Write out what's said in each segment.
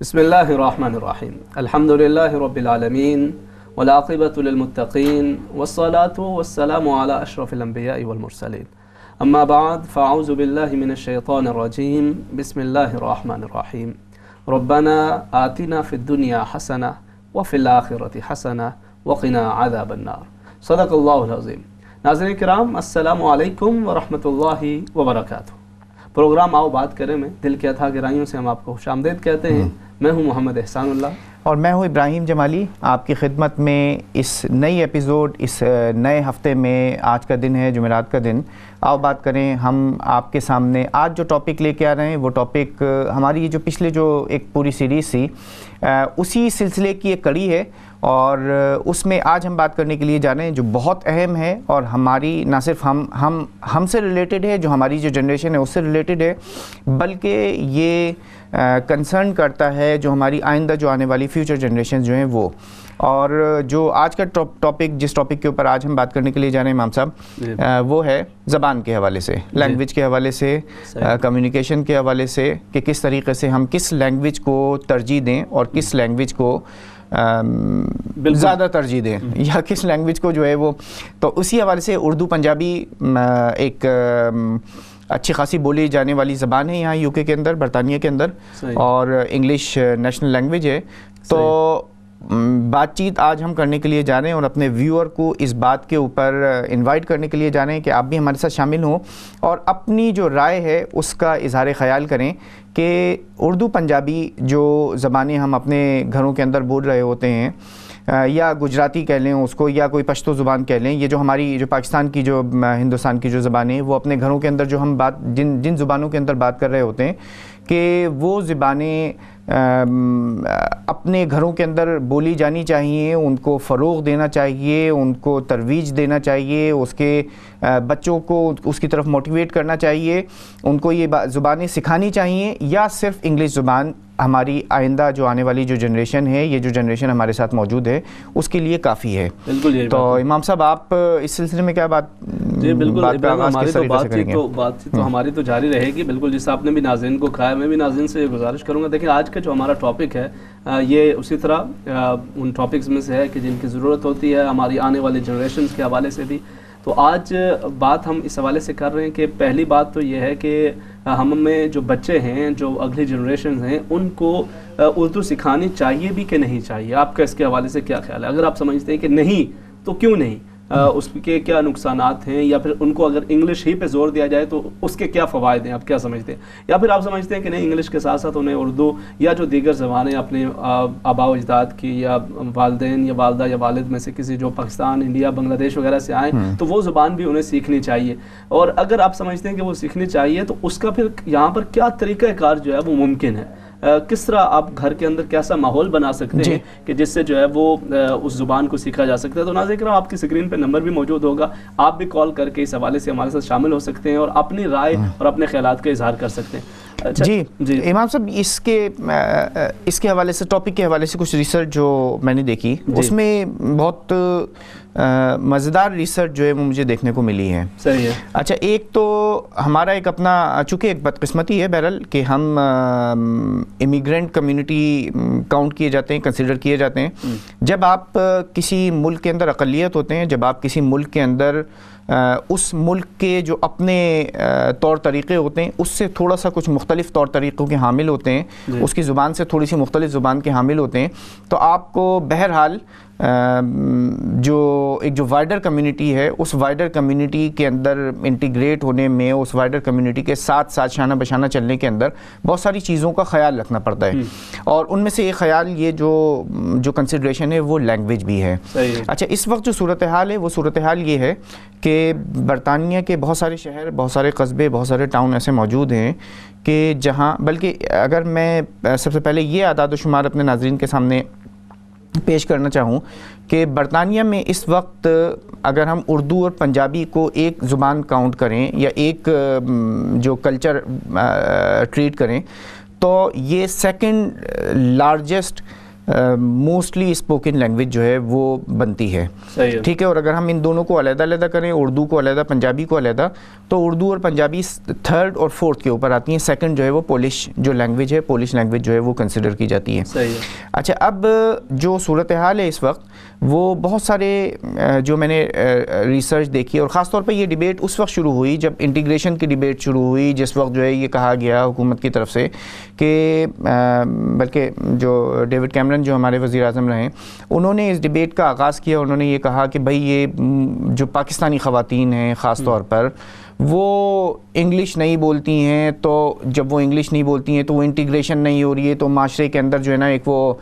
بسم اللہ الرحمن الرحیم الحمد للہ رب العالمین والعاقبۃ للمتقین والصلاة والسلام علی اشرف الانبیاء والمرسلین اما بعد فاعوذ باللہ من الشیطان الرجیم بسم اللہ الرحمن الرحیم ربنا آتنا فی الدنیا حسنہ وفی الآخرۃ حسنہ وقنا عذاب النار صدق اللہ العظیم۔ ناظرین کرام السلام علیکم ورحمۃ اللہ وبرکاتہ۔ پروگرام آؤ بات کریں میں دل کے اتھا گہرائیوں سے ہم آپ کو خوش آمدید کہتے ہیں۔ میں ہوں محمد احسان اللہ اور میں ہوں ابراہیم جمالی، آپ کی خدمت میں اس نئی ایپیزوڈ، اس نئے ہفتے میں آج کا دن ہے جمعرات کا دن۔ آؤ بات کریں، ہم آپ کے سامنے آج جو ٹاپک لے کے آ رہے ہیں وہ ٹاپک ہماری جو پچھلے جو ایک پوری سیریز تھی اسی سلسلے کی ایک کڑی ہے، اور اس میں آج ہم بات کرنے کے لیے جا رہے ہیں جو بہت اہم ہے اور ہماری نہ صرف ہم سے ریلیٹڈ ہے، جو ہماری جو جنریشن ہے اس سے ریلیٹڈ ہے، بلکہ یہ کنسرن کرتا ہے جو ہماری آئندہ جو آنے والی فیوچر جنریشن جو ہیں وہ۔ اور جو آج کا ٹاپک، جس ٹاپک کے اوپر آج ہم بات کرنے کے لیے جا رہے ہیں امام صاحب، وہ ہے زبان کے حوالے سے، لینگویج کے حوالے سے، کمیونیکیشن کے حوالے سے، کہ کس طریقے سے ہم کس لینگویج کو ترجیح دیں اور کس لینگویج کو زیادہ ترجیح دیں، یا کس لینگویج کو جو ہے وہ۔ تو اسی حوالے سے اردو پنجابی ایک اچھی خاصی بولی جانے والی زبان ہے یہاں یو کے اندر، برطانیہ کے اندر، اور انگلش نیشنل لینگویج ہے۔ تو بات چیت آج ہم کرنے کے لیے جا رہے ہیں اور اپنے ویور کو اس بات کے اوپر انوائٹ کرنے کے لیے جا رہے ہیں کہ آپ بھی ہمارے ساتھ شامل ہوں اور اپنی جو رائے ہے اس کا اظہار خیال کریں کہ اردو پنجابی جو زبانیں ہم اپنے گھروں کے اندر بول رہے ہوتے ہیں، یا گجراتی کہہ لیں اس کو، یا کوئی پشتو زبان کہہ لیں، یہ جو ہماری جو پاکستان کی جو ہندوستان کی جو زبانیں ہیں، وہ اپنے گھروں کے اندر جو ہم جن زبانوں کے اندر بات کر رہے ہوتے ہیں کہ وہ زبانیں اپنے گھروں کے اندر بولی جانی چاہیے، ان کو فروغ دینا چاہیے، ان کو ترویج دینا چاہیے، اس کے بچوں کو اس کی طرف موٹیویٹ کرنا چاہیے، ان کو یہ زبانیں سکھانی چاہیے، یا صرف انگلش زبان ہماری آئندہ جو آنے والی جو جنریشن ہے، یہ جو جنریشن ہمارے ساتھ موجود ہے، اس کے لیے کافی ہے۔ بالکل۔ تو امام صاحب آپ اس سلسلے میں کیا بات؟ جی بالکل، ہماری بات چیت تو ہماری تو جاری رہے گی، بالکل جس آپ نے بھی ناظرین کو کہا ہے، میں بھی ناظرین سے گزارش کروں گا۔ دیکھیں آج کا جو ہمارا ٹاپک ہے یہ اسی طرح ان ٹاپکس میں سے ہے کہ جن کی ضرورت ہوتی ہے ہماری آنے والی جنریشنز کے حوالے سے بھی۔ تو آج بات ہم اس حوالے سے کر رہے ہیں کہ پہلی بات تو یہ ہے کہ ہم میں جو بچے ہیں، جو اگلی جنریشنز ہیں، ان کو اردو سکھانی چاہیے بھی کہ نہیں چاہیے؟ آپ کا اس کے حوالے سے کیا خیال ہے؟ اگر آپ سمجھتے ہیں کہ نہیں تو کیوں نہیں، اس کے کیا نقصانات ہیں، یا پھر ان کو اگر انگلش ہی پہ زور دیا جائے تو اس کے کیا فوائد ہیں، آپ کیا سمجھتے ہیں؟ یا پھر آپ سمجھتے ہیں کہ نہیں، انگلش کے ساتھ ساتھ انہیں اردو یا جو دیگر زبانیں اپنے آباء و اجداد کی، یا والدین یا والدہ یا والد میں سے کسی جو پاکستان، انڈیا، بنگلہ دیش وغیرہ سے آئیں، تو وہ زبان بھی انہیں سیکھنی چاہیے؟ اور اگر آپ سمجھتے ہیں کہ وہ سیکھنی چاہیے تو اس کا پھر یہاں پر کیا طریقہ کار جو ہے وہ ممکن ہے؟ کس طرح آپ گھر کے اندر کیسا ماحول بنا سکتے ہیں کہ جس سے جو ہے وہ اس زبان کو سیکھا جا سکتا ہے؟ تو ناظرین کرام، آپ کی اسکرین پہ نمبر بھی موجود ہوگا، آپ بھی کال کر کے اس حوالے سے ہمارے ساتھ شامل ہو سکتے ہیں اور اپنی رائے اور اپنے خیالات کا اظہار کر سکتے ہیں۔ جی امام صاحب، اس کے حوالے سے، ٹاپک کے حوالے سے کچھ ریسرچ جو میں نے دیکھی، اس میں بہت مزیدار ریسرچ جو ہے وہ مجھے دیکھنے کو ملی ہے۔ صحیح ہے۔ اچھا، ایک تو ہمارا ایک اپنا، چونکہ ایک بدقسمتی ہے بہرحال کہ ہم امیگرینٹ کمیونٹی کاؤنٹ کیے جاتے ہیں، کنسیڈر کیے جاتے ہیں۔ جب آپ کسی ملک کے اندر اقلیت ہوتے ہیں، جب آپ کسی ملک کے اندر اس ملک کے جو اپنے طور طریقے ہوتے ہیں اس سے تھوڑا سا کچھ مختلف طور طریقوں کے حامل ہوتے ہیں، اس کی زبان سے تھوڑی سی مختلف زبان کے حامل ہوتے ہیں، تو آپ کو بہرحال ایک جو وائڈر کمیونٹی ہے، اس وائڈر کمیونٹی کے اندر انٹیگریٹ ہونے میں، اس وائڈر کمیونٹی کے ساتھ ساتھ شانہ بشانہ چلنے کے اندر بہت ساری چیزوں کا خیال رکھنا پڑتا ہے، اور ان میں سے ایک خیال یہ جو کنسیڈریشن ہے وہ لینگویج بھی ہے۔ اچھا، اس وقت جو صورتحال ہے وہ صورتحال یہ ہے کہ برطانیہ کے بہت سارے شہر، بہت سارے قصبے، بہت سارے ٹاؤن ایسے موجود ہیں کہ جہاں، بلکہ اگر میں سب سے پہلے یہ اعداد و شمار اپنے ناظرین کے سامنے پیش کرنا چاہوں کہ برطانیہ میں اس وقت اگر ہم اردو اور پنجابی کو ایک زبان کاؤنٹ کریں یا ایک جو کلچر ٹریٹ کریں، تو یہ second largest mostly spoken language جو ہے وہ بنتی ہے. ٹھیک ہے, اور اگر ہم ان دونوں کو علیحدہ علیحدہ کریں, اردو کو علیحدہ, پنجابی کو علیحدہ, تو اردو اور پنجابی تھرڈ اور فورتھ کے اوپر آتی ہیں. سیکنڈ جو ہے وہ پولش جو لینگویج ہے, پولش لینگویج جو ہے وہ کنسیڈر کی جاتی ہے. اچھا, اب جو صورتحال ہے اس وقت, وہ بہت سارے جو میں نے ریسرچ دیکھی, اور خاص طور پہ یہ ڈیبیٹ اس وقت شروع ہوئی جب انٹیگریشن کی ڈیبیٹ شروع ہوئی, جس وقت جو ہے یہ کہا گیا حکومت کی طرف سے کہ بلکہ جو ڈیوڈ کیمرن جو ہمارے وزیر اعظم رہے, انہوں نے اس ڈیبیٹ کا آغاز کیا. انہوں نے یہ کہا کہ بھائی یہ جو پاکستانی خواتین ہیں خاص طور پر, وہ انگلش نہیں بولتی ہیں, تو جب وہ انگلش نہیں بولتی ہیں تو وہ انٹیگریشن نہیں ہو رہی ہے, تو معاشرے کے اندر جو ہے نا ایک وہ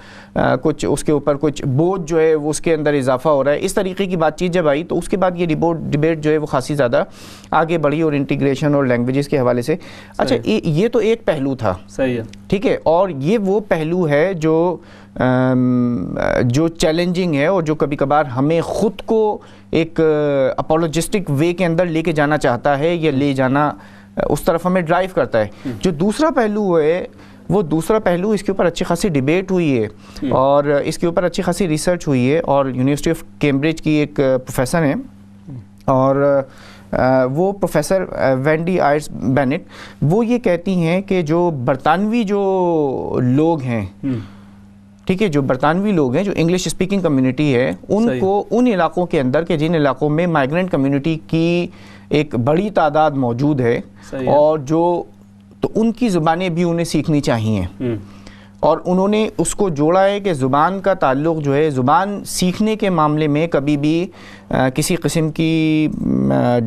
کچھ اس کے اوپر کچھ بوجھ جو ہے وہ اس کے اندر اضافہ ہو رہا ہے. اس طریقے کی بات چیت جب آئی تو اس کے بعد یہ ڈیبیٹ جو ہے وہ خاصی زیادہ آگے بڑھی, اور انٹیگریشن اور لینگویجز کے حوالے سے. اچھا, یہ تو ایک پہلو تھا, صحیح ہے, ٹھیک ہے, اور یہ وہ پہلو ہے جو چیلنجنگ ہے, اور جو کبھی کبھار ہمیں خود کو ایک اپولوجسٹک وے کے اندر لے کے جانا چاہتا ہے, یا لے جانا اس طرف ہمیں ڈرائیو کرتا ہے. جو دوسرا پہلو ہے, وہ دوسرا پہلو, اس کے اوپر اچھی خاصی ڈیبیٹ ہوئی ہے, اور اس کے اوپر اچھی خاصی ریسرچ ہوئی ہے, اور یونیورسٹی آف کیمبرج کی ایک پروفیسر ہیں, اور وہ پروفیسر وینڈی آئرس بینٹ, وہ یہ کہتی ہیں کہ جو برطانوی جو لوگ ہیں, ٹھیک ہے, جو برطانوی لوگ ہیں, جو انگلش اسپیکنگ کمیونٹی ہے, ان کو ان علاقوں کے اندر کہ جن علاقوں میں مائیگرنٹ کمیونٹی کی ایک بڑی تعداد موجود ہے, اور جو تو ان کی زبانیں بھی انہیں سیکھنی چاہیے. اور انہوں نے اس کو جوڑا ہے کہ زبان کا تعلق جو ہے, زبان سیکھنے کے معاملے میں کبھی بھی کسی قسم کی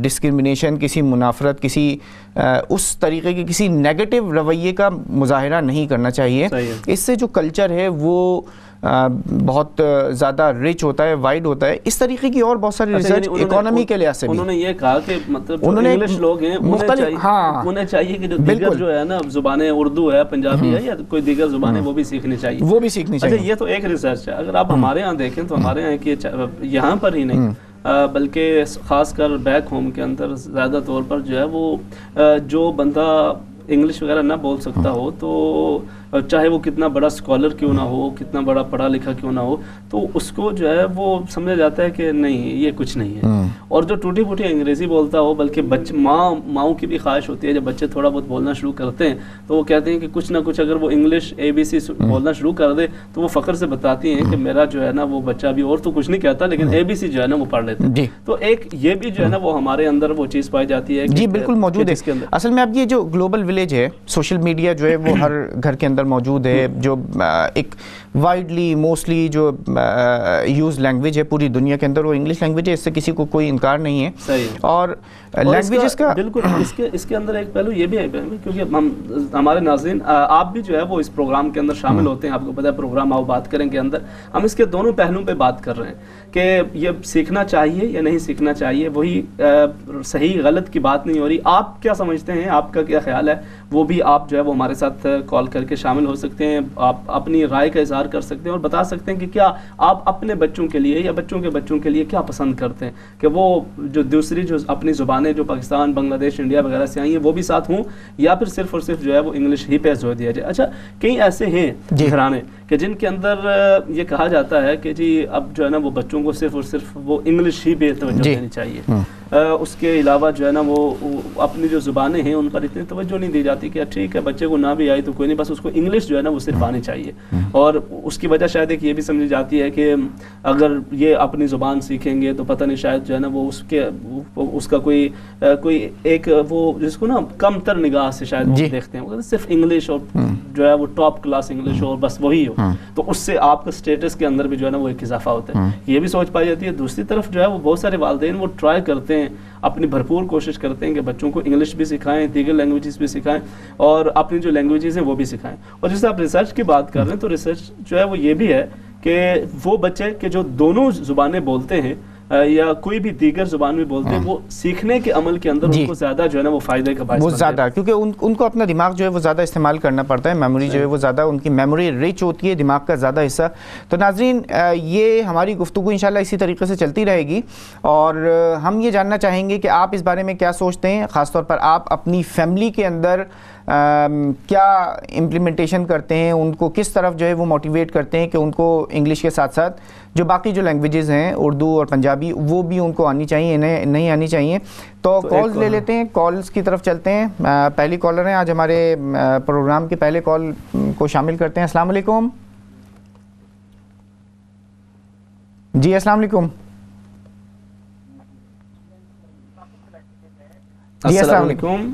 ڈسکرمنیشن, کسی منافرت, کسی اس طریقے کے کسی نیگیٹو رویے کا مظاہرہ نہیں کرنا چاہیے. اس سے جو کلچر ہے وہ بہت زیادہ رچ ہوتا ہے, وائڈ ہوتا ہے. اس طریقے کی اور بہت ساری ریسرچ اکانومی کے لحاظ سے بھی انہوں نے یہ کہا کہ مطلب جو انگلش لوگ ہیں انہیں چاہیے کہ جو دیگر جو ہے نا زبانیں, اردو ہے, پنجابی ہے, یا کوئی دیگر زبانیں, وہ بھی سیکھنی چاہیے, وہ بھی سیکھنی چاہیے. اچھا, یہ تو ایک ریسرچ ہے. اگر آپ ہمارے ہاں دیکھیں تو ہمارے یہاں یہاں پر ہی نہیں بلکہ خاص کر بیک ہوم کے اندر زیادہ طور پر جو ہے وہ جو بندہ انگلش وغیرہ نہ بول سکتا ہو, تو چاہے وہ کتنا بڑا اسکالر کیوں نہ ہو, کتنا بڑا پڑھا لکھا کیوں نہ ہو, تو اس کو جو ہے وہ سمجھا جاتا ہے کہ نہیں یہ کچھ نہیں ہے. اور جو ٹوٹی پھوٹی انگریزی بولتا ہو, بلکہ ماؤں کی بھی خواہش ہوتی ہے جب بچے تھوڑا بہت بولنا شروع کرتے ہیں تو وہ کہتے ہیں کہ کچھ نہ کچھ اگر وہ انگلش ABC بولنا شروع کر دے تو وہ فخر سے بتاتی ہیں کہ میرا جو ہے نا وہ بچہ بھی اور تو کچھ نہیں کہتا لیکن ABC جو ہے نا وہ پڑھ لیتا ہے. تو ایک یہ بھی جو ہے نا وہ ہمارے اندر وہ چیز پائی جاتی ہے. جی بالکل موجود ہے. اصل میں اب یہ جو گلوبل ولیج ہے, سوشل میڈیا جو ہے وہ ہر گھر کے اندر موجود ہے, جو ایک وائڈلی موسٹلی جو یوز لینگویج ہے پوری دنیا کے اندر وہ انگلش لینگویج ہے, اس سے کسی کو کوئی انکار نہیں ہے. اور لینگویجز کا بالکل اس کے اندر ایک پہلو یہ بھی ہے کیونکہ ہمارے ناظرین آپ بھی جو ہے وہ اس پروگرام کے اندر شامل ہوتے ہیں, آپ کو پتہ ہے پروگرام آؤ بات کریں کے اندر ہم اس کے دونوں پہلوؤں پہ بات کر رہے ہیں کہ یہ سیکھنا چاہیے یا نہیں سیکھنا چاہیے, وہی صحیح غلط کی بات نہیں ہو رہی. آپ کیا سمجھتے ہیں, آپ کا کیا خیال ہے, وہ بھی آپ جو ہے وہ ہمارے ساتھ کال کر کے شامل ہو سکتے ہیں, آپ اپنی رائے کا اظہار کر سکتے ہیں اور بتا سکتے ہیں کہ کیا آپ اپنے بچوں کے لیے یا بچوں کے بچوں کے لیے کیا پسند کرتے ہیں, کہ وہ جو دوسری جو اپنی زبانیں جو پاکستان, بنگلہ دیش, انڈیا وغیرہ سے آئی ہیں وہ بھی ساتھ ہوں, یا پھر صرف اور صرف جو ہے وہ انگلش ہی پہ زور دیا جائے. اچھا, کئی ایسے ہیں گھرانے کہ جن کے اندر یہ کہا جاتا ہے کہ جی اب جو ہے نا وہ بچوں کو صرف اور صرف وہ انگلش ہی پہ توجہ دینی چاہیے, اس کے علاوہ جو ہے نا وہ اپنی جو زبانیں ہیں ان پر اتنی توجہ نہیں دی جاتی کہ ٹھیک ہے بچے کو نہ بھی آئی تو کوئی نہیں, بس اس کو انگلش جو ہے نا وہ صرف آنی چاہیے. اور اس کی وجہ شاید ایک یہ بھی سمجھی جاتی ہے کہ اگر یہ اپنی زبان سیکھیں گے تو پتہ نہیں شاید جو ہے نا وہ اس کا کوئی ایک وہ جس کو نا کم تر نگاہ سے شاید وہ دیکھتے ہیں, صرف انگلش اور جو ہے وہ ٹاپ کلاس انگلش اور بس وہی ہو, تو اس سے آپ کا اسٹیٹس کے اندر بھی جو ہے نا وہ ایک اضافہ ہوتا ہے. یہ بھی سوچ پائی جاتی ہے. دوسری طرف جو ہے وہ بہت سارے والدین وہ ٹرائی کرتے ہیں, اپنی بھرپور کوشش کرتے ہیں کہ بچوں کو انگلش بھی سکھائیں, دیگر لینگویجز بھی سکھائیں, اور اپنی جو لینگویجز ہیں وہ بھی سکھائیں. اور جیسے آپ ریسرچ کی بات کر رہے ہیں تو ریسرچ جو ہے وہ یہ بھی ہے کہ وہ بچے کہ جو دونوں زبانیں بولتے ہیں یا کوئی بھی دیگر زبان میں بولتے ہیں, وہ سیکھنے کے عمل کے اندر ان کو زیادہ جو ہے نا وہ فائدے کا باعث وہ زیادہ, کیونکہ ان کو اپنا دماغ جو ہے وہ زیادہ استعمال کرنا پڑتا ہے, میموری جو ہے وہ زیادہ, ان کی میموری رچ ہوتی ہے, دماغ کا زیادہ حصہ. تو ناظرین یہ ہماری گفتگو انشاءاللہ اسی طریقے سے چلتی رہے گی, اور ہم یہ جاننا چاہیں گے کہ آپ اس بارے میں کیا سوچتے ہیں, خاص طور پر آپ اپنی فیملی کے اندر کیا امپلیمنٹیشن کرتے ہیں، ان کو کس طرف جو ہے وہ موٹیویٹ کرتے ہیں کہ ان کو انگلش کے ساتھ ساتھ جو باقی جو لینگویجز ہیں اردو اور پنجابی وہ بھی ان کو آنی چاہیے، انہیں نہیں آنی چاہیے. تو کالز لے لیتے ہیں، کالز کی طرف چلتے ہیں. پہلی کالر ہیں آج ہمارے پروگرام کے پہلے کال کو شامل کرتے ہیں. السلام علیکم. جی السلام علیکم. جی السلام علیکم.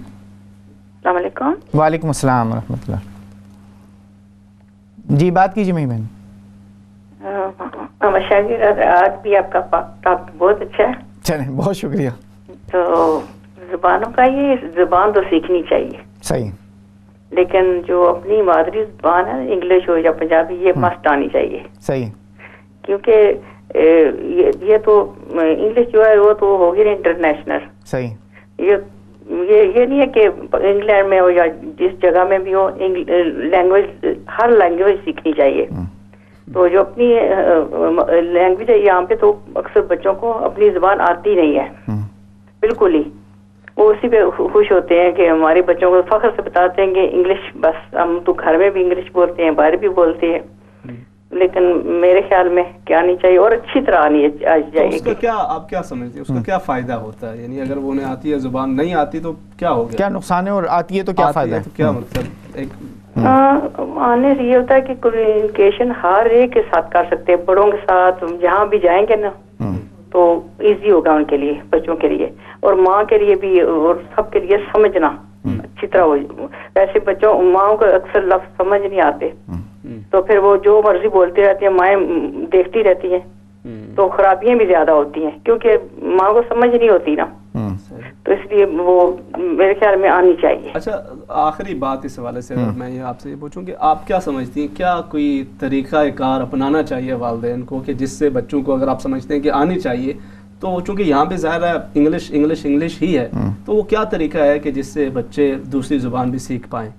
السلام علیکم. وعلیکم السلام ورحمۃ اللہ. جی بات کیجیے میری بہن. آج بھی آپ کا ٹاپک بہت اچھا ہے. چلیں بہت شکریہ. تو زبانوں کا یہ زبان تو سیکھنی چاہیے صحیح، لیکن جو اپنی مادری زبان ہے انگلش ہو یا پنجابی یہ مست آنی چاہیے. صحیح، کیونکہ یہ تو انگلش جو ہے وہ تو ہوگی نا انٹرنیشنل. صحیح. یہ نہیں ہے کہ انگلینڈ میں ہو یا جس جگہ میں بھی ہو لینگویج ہر لینگویج سیکھنی چاہیے. تو جو اپنی لینگویج ہے یہاں پہ تو اکثر بچوں کو اپنی زبان آتی نہیں ہے بالکل ہی. وہ اسی پہ خوش ہوتے ہیں کہ ہمارے بچوں کو فخر سے بتاتے ہیں کہ انگلش بس ہم تو گھر میں بھی انگلش بولتے ہیں باہر بھی بولتے ہیں. لیکن میرے خیال میں کیا آنی چاہیے اور اچھی طرح آنی چاہیے. اس کا کیا آپ کیا سمجھتے ہیں، اس کا کیا فائدہ ہوتا ہے؟ یعنی اگر وہ انہیں آتی ہے زبان نہیں آتی تو کیا ہوگا، کیا نقصان ہے، اور آتی ہے تو کیا فائدہ ہے؟ کیا مطلب ایک آنے سے یہ ہوتا ہے کہ کمیونیکیشن ہر ایک کے ساتھ کر سکتے ہیں، بڑوں کے ساتھ جہاں بھی جائیں گے نا تو ایزی ہوگا ان کے لیے، بچوں کے لیے اور ماں کے لیے بھی اور سب کے لیے سمجھنا اچھی طرح ہو. ویسے بچوں ماں کو اکثر لفظ سمجھ نہیں آتے تو پھر وہ جو مرضی بولتے رہتی ہیں، مائیں دیکھتی رہتی ہیں تو خرابیاں بھی زیادہ ہوتی ہیں کیونکہ ماں کو سمجھ نہیں ہوتی نا. تو اس لیے وہ میرے خیال میں آنی چاہیے. اچھا آخری بات اس حوالے سے اگر میں یہ آپ سے یہ پوچھوں کہ آپ کیا سمجھتی ہیں، کیا کوئی طریقہ کار اپنانا چاہیے والدین کو کہ جس سے بچوں کو اگر آپ سمجھتے ہیں کہ آنی چاہیے تو چونکہ یہاں پہ ظاہر ہے انگلش ہی ہے تو وہ کیا طریقہ ہے کہ جس سے بچے دوسری زبان بھی سیکھ پائیں؟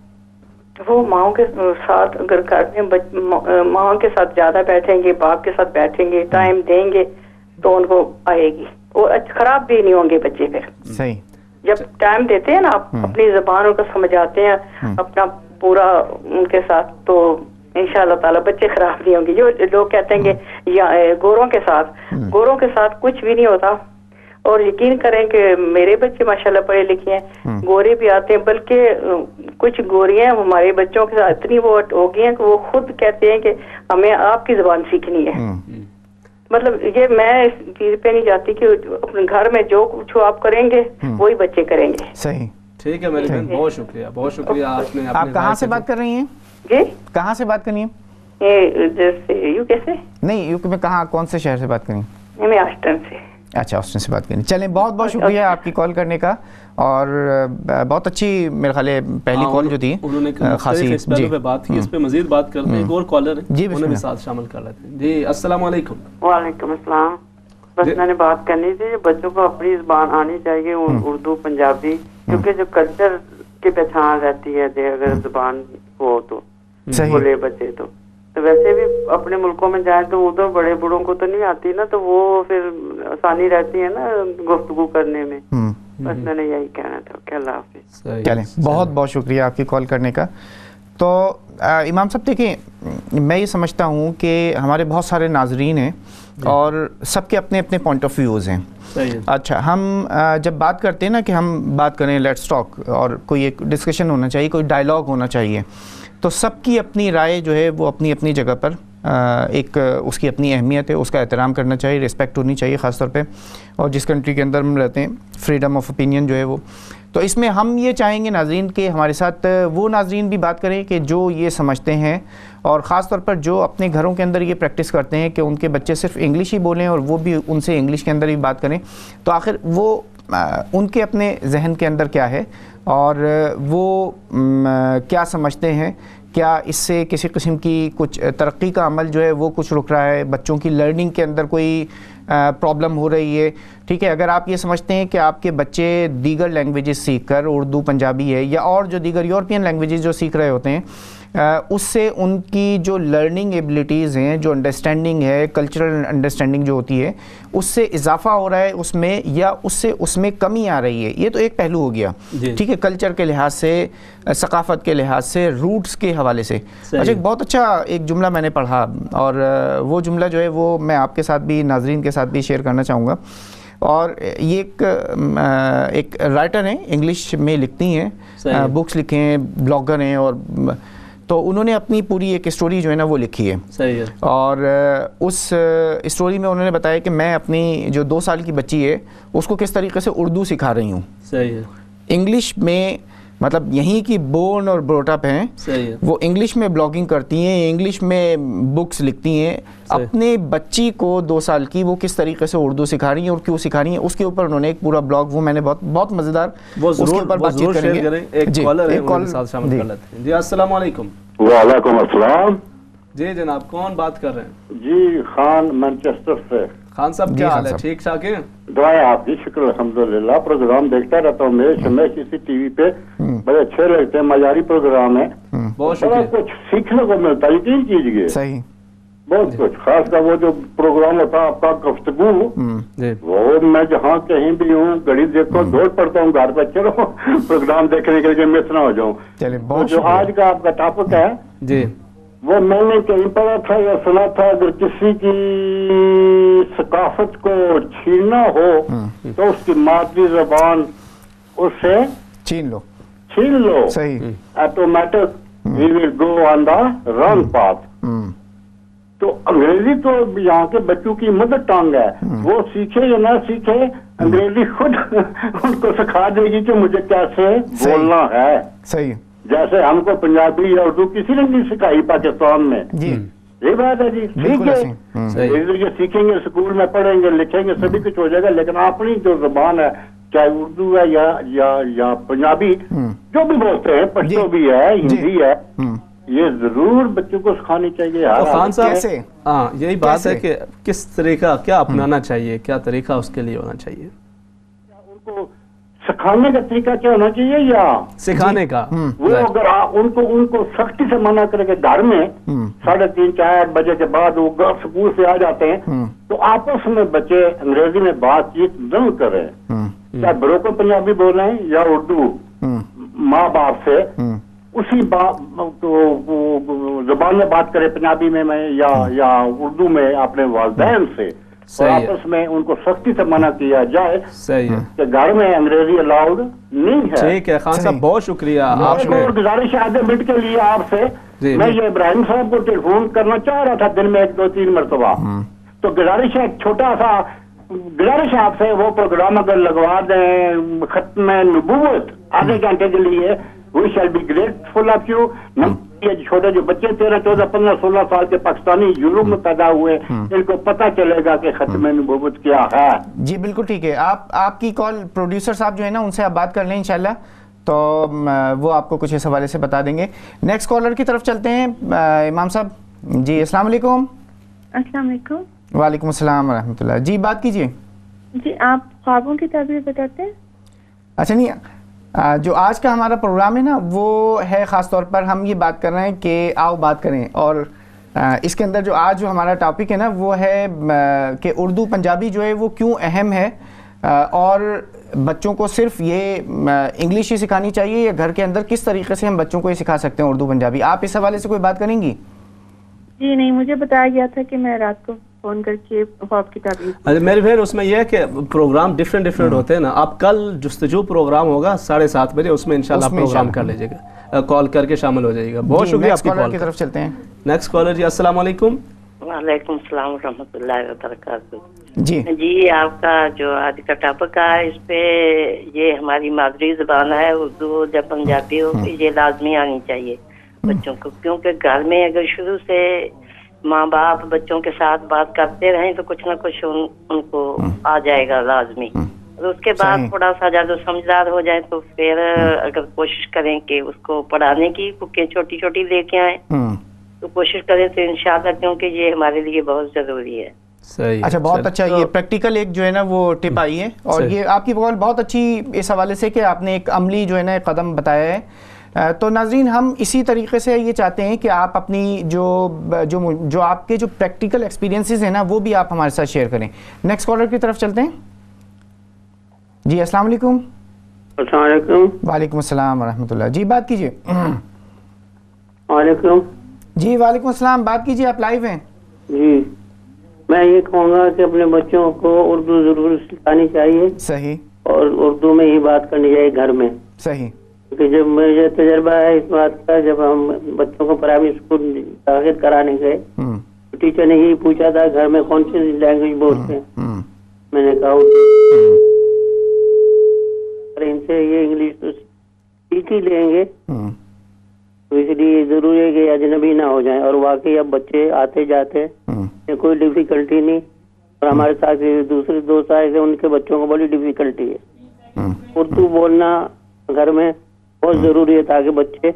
وہ ماؤں کے ساتھ اگر کرتے ہیں، ماؤں کے ساتھ زیادہ بیٹھیں گے، باپ کے ساتھ بیٹھیں گے، ٹائم دیں گے تو ان کو آئے گی اور خراب بھی نہیں ہوں گے بچے. پھر صحیح جب ٹائم دیتے ہیں نا آپ اپنی زبانوں کو سمجھاتے ہیں اپنا پورا ان کے ساتھ تو انشاءاللہ تعالی بچے خراب نہیں ہوں گے. جو لوگ کہتے ہیں کہ یا گوروں کے ساتھ کچھ بھی نہیں ہوتا اور یقین کریں کہ میرے بچے ماشاءاللہ پڑھے لکھے ہیں، گورے بھی آتے ہیں، بلکہ کچھ گوریاں ہمارے بچوں کے ساتھ اتنی وہ ہو گئی ہیں کہ وہ خود کہتے ہیں کہ ہمیں آپ کی زبان سیکھنی ہے. مطلب یہ میں اس چیز پہ نہیں جاتی کہ اپنے گھر میں جو کچھ آپ کریں گے وہی بچے کریں گے. صحیح ٹھیک ہے میری بہن، بہت شکریہ بہت شکریہ. آپ کہاں سے بات کر رہی ہیں؟ جی کہاں سے بات کرنی ہے؟ جیسے یو کیسے نہیں، یو کے میں کہاں کون سے شہر سے بات کرنی ہے؟ میں آسٹن سے. اچھا آسٹن سے بات کرنی. چلیں بہت بہت شکریہ آپ کی کال کرنے کا اور بہت اچھی میرے خیال ہے پہلی کال جو تھی انہوں نے خاصی اس پہلو پہ بات کی. اس پہ مزید بات کرتے ہیں، ایک اور کالر ہے جی انہیں بھی ساتھ شامل کر لیتے ہیں. جی السلام علیکم. وعلیکم السلام. بس میں نے بات کرنی تھی بچوں کو اپنی زبان آنی چاہیے، اردو پنجابی، کیونکہ جو کلچر کی پہچان رہتی ہے اگر زبان ہو تو بولے بچے تو ویسے بھی اپنے ملکوں میں جائیں تو ادھر بڑے بوڑھوں کو تو نہیں آتی نا تو وہ پھر آسانی رہتی ہے نا گفتگو کرنے میں. بس میں نے یہی کہنا تھا کہ اللہ حافظ. چلیں بہت بہت شکریہ آپ کی کال کرنے کا. تو امام صاحب دیکھیں میں یہ سمجھتا ہوں کہ ہمارے بہت سارے ناظرین ہیں اور سب کے اپنے اپنے پوائنٹ آف ویوز ہیں. اچھا ہم جب بات کرتے ہیں نا کہ ہم بات کریں لیٹس ٹاک اور کوئی ایک ڈسکشن ہونا چاہیے، کوئی ڈائلاگ ہونا چاہیے تو سب کی اپنی رائے جو ہے وہ اپنی اپنی جگہ پر ایک اس کی اپنی اہمیت ہے، اس کا احترام کرنا چاہیے، رسپیکٹ ہونی چاہیے خاص طور پہ. اور جس کنٹری کے اندر ہم رہتے ہیں فریڈم آف اوپینین جو ہے وہ، تو اس میں ہم یہ چاہیں گے ناظرین کہ ہمارے ساتھ وہ ناظرین بھی بات کریں کہ جو یہ سمجھتے ہیں اور خاص طور پر جو اپنے گھروں کے اندر یہ پریکٹس کرتے ہیں کہ ان کے بچے صرف انگلش ہی بولیں اور وہ بھی ان سے انگلش کے اندر ہی بات کریں. تو آخر وہ ان کے اپنے ذہن کے اندر کیا ہے اور وہ کیا سمجھتے ہیں، کیا اس سے کسی قسم کی کچھ ترقی کا عمل جو ہے وہ کچھ رک رہا ہے، بچوں کی لرننگ کے اندر کوئی پرابلم ہو رہی ہے. ٹھیک ہے، اگر آپ یہ سمجھتے ہیں کہ آپ کے بچے دیگر لینگویجز سیکھ کر اردو پنجابی ہے یا اور جو دیگر یورپین لینگویجز جو سیکھ رہے ہوتے ہیں اس سے ان کی جو لرننگ ایبلٹیز ہیں, جو انڈرسٹینڈنگ ہے, کلچرل انڈرسٹینڈنگ جو ہوتی ہے, اس سے اضافہ ہو رہا ہے اس میں, یا اس میں کمی آ رہی ہے. یہ تو ایک پہلو ہو گیا, ٹھیک ہے, کلچر کے لحاظ سے, ثقافت کے لحاظ سے, روٹس کے حوالے سے. اچھا, ایک بہت اچھا ایک جملہ میں نے پڑھا, اور وہ جملہ جو ہے وہ میں آپ کے ساتھ بھی, ناظرین کے ساتھ بھی شیئر کرنا چاہوں گا. اور یہ ایک رائٹر ہیں, انگلش میں لکھتی ہیں, بکس لکھے ہیں, بلاگر ہیں, اور تو انہوں نے اپنی پوری ایک اسٹوری جو ہے نا وہ لکھی ہے. صحیح ہے. اور اس اسٹوری میں انہوں نے بتایا کہ میں اپنی جو 2 سال کی بچی ہے اس کو کس طریقے سے اردو سکھا رہی ہوں. صحیح ہے. انگلش میں, مطلب یہیں کی بورن اور بروٹ اپ ہیں, وہ انگلش میں بلاگنگ کرتی ہیں, انگلش میں بکس لکھتی ہیں. اپنے بچی کو 2 سال کی وہ کس طریقے سے اردو سکھا رہی ہیں اور کیوں سکھا رہی ہیں, اس کے اوپر انہوں نے ایک پورا بلاگ, وہ میں نے بہت مزیدار, اس کے اوپر بات چیت کریں گے. ایک کالر ہے, ان کے ساتھ شامل کر لیتے ہیں. جی السلام علیکم. وعلیکم السلام. جی جناب, کون بات کر رہے ہیں؟ جی خان مانچسٹر سے. خان صاحب کیا حال ہے, ٹھیک ٹھاک ہیں؟ دعائیں آپ کی, شکر الحمدللہ. پروگرام دیکھتا رہتا ہوں میں کسی ٹی وی پہ, بڑے اچھے لگتے ہیں, معیاری پروگرام ہے, بہت شکریہ. کچھ سیکھنے کو ملتا ہے, یقین کیجیے. صحیح, بہت کچھ. خاص کر وہ جو پروگرام ہوتا ہے آپ کا گفتگو, وہ میں جہاں کہیں بھی ہوں, گھڑی دیکھو, دوڑ پڑتا ہوں گھر پہ, چلو پروگرام دیکھنے کے لیے مس نہ ہو جاؤں. جو آج کا آپ کا ٹاپک ہے, جی وہ میں نے کہیں پڑھا تھا یا سنا تھا, اگر کسی کی ثقافت کو چھیننا ہو تو اس کی مادری زبان اس سے چھین لو. صحیح. Automatic we will go on the wrong path. تو انگریزی تو یہاں کے بچوں کی مدر ٹانگ ہے, وہ سیکھے یا نہ سیکھے, انگریزی خود ان کو سکھا دے گی کہ مجھے کیسے بولنا ہے. صحیح. جیسے ہم کو پنجابی یا اردو کسی نے نہیں سکھائی پاکستان میں. یہ بات ہے جی, سیکھیں سیکھیں گے, اسکول میں پڑھیں گے, لکھیں گے, سبھی کچھ ہو جائے گا. لیکن اپنی جو زبان ہے, چاہے اردو ہے یا پنجابی, جو بھی بولتے ہیں, پشتو بھی ہے, ہندی ہے, یہ ضرور بچوں کو سکھانی چاہیے. خان صاحب, ہاں یہی بات ہے کہ کس طریقہ کیا اپنانا چاہیے, کیا طریقہ اس کے لیے ہونا چاہیے, ان کو سکھانے کا طریقہ کیا ہونا چاہیے یا سکھانے کا. وہ اگر ان کو سختی سے منع کرے کہ گھر میں 3:30-4 بجے کے بعد وہ سکول سے آ جاتے ہیں, تو آپس میں بچے انگریزی میں بات چیت نہ کریں, چاہے بروکن پنجابی بول رہے ہیں یا اردو, ماں باپ سے اسی زبان میں بات کرے, پنجابی میں یا اردو میں اپنے والدین سے, اور آپس میں ان کو سختی سے منع کیا جائے. صحیح ہے کہ گھر میں انگریزی الاؤڈ نہیں ہے. ٹھیک ہے خان صاحب, بہت شکریہ. آپ نے گزارش ہے آدھے منٹ کے لیے آپ سے, میں یہ ابراہیم صاحب کو ٹیلی فون کرنا چاہ رہا تھا دن میں 1-2-3 مرتبہ, تو گزارش ہے, چھوٹا سا گزارش ہے آپ سے, وہ پروگرام اگر لگوا دیں ختم نبوت آدھے گھنٹے کے لیے, we shall be grateful of you. یہ چھوٹے جو بچے 13, 14, 15, 16 سال کے پاکستانی یورپ میں پیدا ہوئے, ان کو پتہ چلے گا کہ ختم نبوت کیا ہے. جی بالکل ٹھیک ہے. آپ کی کال پروڈیوسر صاحب جو ہے نا, ان سے آپ بات کر لیں انشاءاللہ, تو وہ آپ کو کچھ اس حوالے سے بتا دیں گے. نیکسٹ کالر کی طرف چلتے ہیں. امام صاحب جی السلام علیکم. السلام علیکم. وعلیکم السلام ورحمۃ اللہ. جی بات کیجیے. جی آپ خوابوں کی تعبیر بتاتے ہیں؟ اچھا نہیں, جو آج کا ہمارا پروگرام ہے نا, وہ ہے خاص طور پر ہم یہ بات کر رہے ہیں کہ آؤ بات کریں, اور اس کے اندر جو آج جو ہمارا ٹاپک ہے نا, وہ ہے کہ اردو پنجابی جو ہے وہ کیوں اہم ہے, اور بچوں کو صرف یہ انگلش ہی سکھانی چاہیے, یا گھر کے اندر کس طریقے سے ہم بچوں کو یہ سکھا سکتے ہیں اردو پنجابی. آپ اس حوالے سے کوئی بات کریں گی؟ جی نہیں, مجھے بتایا گیا تھا کہ میں رات کو فون کر کے خواب کی تعبیر. میری بہن, اس میں یہ ہے کہ پروگرام ڈفرینٹ ہوتے ہیں نا. آپ کل جستجو پروگرام ہوگا 7:30 بجے, اس میں انشاءاللہ پروگرام کر لیجیے گا, کال کر کے شامل ہو جائے گا. بہت شکریہ آپ کی کال کی طرف چلتے ہیں. نیکسٹ کالر جی السلام علیکم. وعلیکم السلام ورحمۃ اللہ وبرکاتہ. جی آپ کا جو آج کا ٹاپک ہے, اس پہ یہ ہماری مادری زبان ہے اردو یا پنجابی ہو, یہ لازمی آنی چاہیے بچوں کو, کیونکہ گھر میں اگر شروع سے ماں باپ بچوں کے ساتھ بات کرتے رہیں تو کچھ نہ کچھ ان کو آ جائے گا لازمی. اور اس کے بعد تھوڑا سا جب سمجھدار ہو جائیں تو پھر اگر کوشش کریں کہ اس کو پڑھانے کی بکیں چھوٹی چھوٹی لے کے آئیں, تو کوشش کریں تو انشاءاللہ, کیونکہ یہ ہمارے لیے بہت ضروری ہے. اچھا بہت اچھا, یہ پریکٹیکل ایک جو ہے نا وہ ٹپ آئی ہے, اور یہ آپ کی بات بہت اچھی اس حوالے سے کہ آپ نے ایک عملی جو ہے نا ایک قدم بتایا ہے. تو ناظرین ہم اسی طریقے سے یہ چاہتے ہیں کہ آپ اپنی جو آپ کے جو پریکٹیکل ایکسپیرینسز ہیں نا وہ بھی آپ ہمارے ساتھ شیئر کریں. نیکسٹ کالر کی طرف چلتے ہیں. جی السلام علیکم. السلام علیکم. وعلیکم السلام ورحمۃ اللہ. جی بات کیجیے. وعلیکم. جی وعلیکم السلام, بات کیجیے, آپ لائیو ہیں. جی میں یہ کہوں گا کہ اپنے بچوں کو اردو ضرور سکھانی چاہیے. صحیح. اور اردو میں ہی بات کرنی چاہیے گھر میں. صحیح. کہ جب مجھے تجربہ ہے اس بات کا, جب ہم بچوں کو پرائمری اسکول داخل کرانے گئے تو ٹیچر نے یہی پوچھا تھا گھر میں کون سی لینگویج بولتے ہیں. میں نے کہا ان سے یہ انگلش تو سیکھ ہی لیں گے, تو اس لیے ضروری ہے کہ اجنبی نہ ہو جائیں. اور واقعی اب بچے آتے جاتے کوئی ڈیفیکلٹی نہیں, اور ہمارے ساتھ دوسرے دوست آئے تھے ان کے بچوں کو بڑی ڈیفیکلٹی ہے. اردو بولنا گھر میں بہت ضروری ہے تاکہ بچے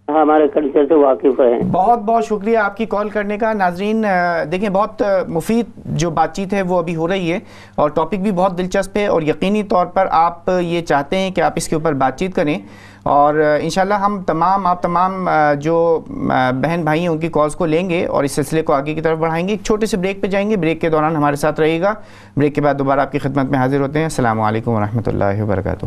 ہمارے کلچر سے واقف رہیں. بہت بہت شکریہ آپ کی کال کرنے کا. ناظرین دیکھیں بہت مفید جو بات چیت ہے وہ ابھی ہو رہی ہے اور ٹاپک بھی بہت دلچسپ ہے, اور یقینی طور پر آپ یہ چاہتے ہیں کہ آپ اس کے اوپر بات چیت کریں, اور انشاءاللہ ہم آپ تمام جو بہن بھائی ہیں ان کی کالز کو لیں گے اور اس سلسلے کو آگے کی طرف بڑھائیں گے. ایک چھوٹے سے بریک پہ جائیں گے, بریک کے دوران ہمارے ساتھ رہے گا. بریک کے بعد دوبارہ آپ کی خدمت میں حاضر ہوتے ہیں. السلام علیکم ورحمۃ اللہ وبرکاتہ.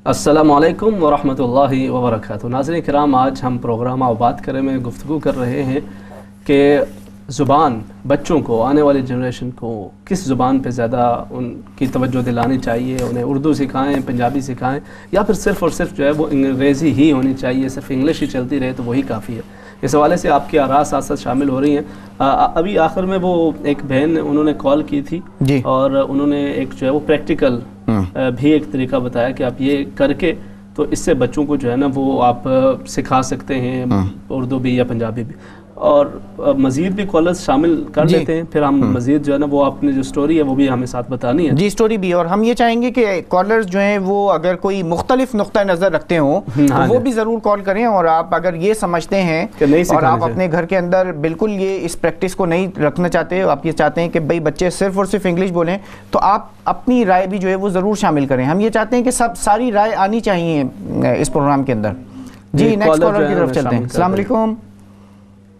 السلام علیکم ورحمۃ اللہ وبرکاتہ. ناظرین کرام, آج ہم پروگرام بات کرے میں گفتگو کر رہے ہیں کہ زبان بچوں کو, آنے والی جنریشن کو کس زبان پہ زیادہ ان کی توجہ دلانی چاہیے. انہیں اردو سکھائیں, پنجابی سکھائیں, یا پھر صرف اور صرف جو ہے وہ انگریزی ہی ہونی چاہیے, صرف انگلش ہی چلتی رہے تو وہی کافی ہے. اس حوالے سے آپ کی آراء ساتھ ساتھ شامل ہو رہی ہیں. ابھی آخر میں وہ ایک بہن انہوں نے کال کی تھی جی, اور انہوں نے ایک جو ہے وہ پریکٹیکل بھی ایک طریقہ بتایا کہ آپ یہ کر کے تو اس سے بچوں کو جو ہے نا وہ آپ سکھا سکتے ہیں اردو بھی یا پنجابی بھی. اور مزید بھی کالرز شامل کر لیتے ہیں, پھر ہم مزید جو ہے نا وہ اپنی جو سٹوری ہے وہ بھی ہمیں ساتھ بتانی ہے. جی سٹوری بھی, اور ہم یہ چاہیں گے کہ کالرز جو ہیں وہ اگر کوئی مختلف نقطہ نظر رکھتے ہوں تو وہ بھی ضرور کال کریں. اور آپ اگر یہ سمجھتے ہیں اور آپ اپنے گھر کے اندر بالکل یہ اس پریکٹس کو نہیں رکھنا چاہتے, آپ یہ چاہتے ہیں کہ بھئی بچے صرف اور صرف انگلش بولیں, تو آپ اپنی رائے بھی جو ہے وہ ضرور شامل کریں. ہم یہ چاہتے ہیں کہ ساری رائے آنی چاہیے اس پروگرام کے اندر. جی نیکسٹ کالر کی طرف چلتے ہیں. السلام علیکم.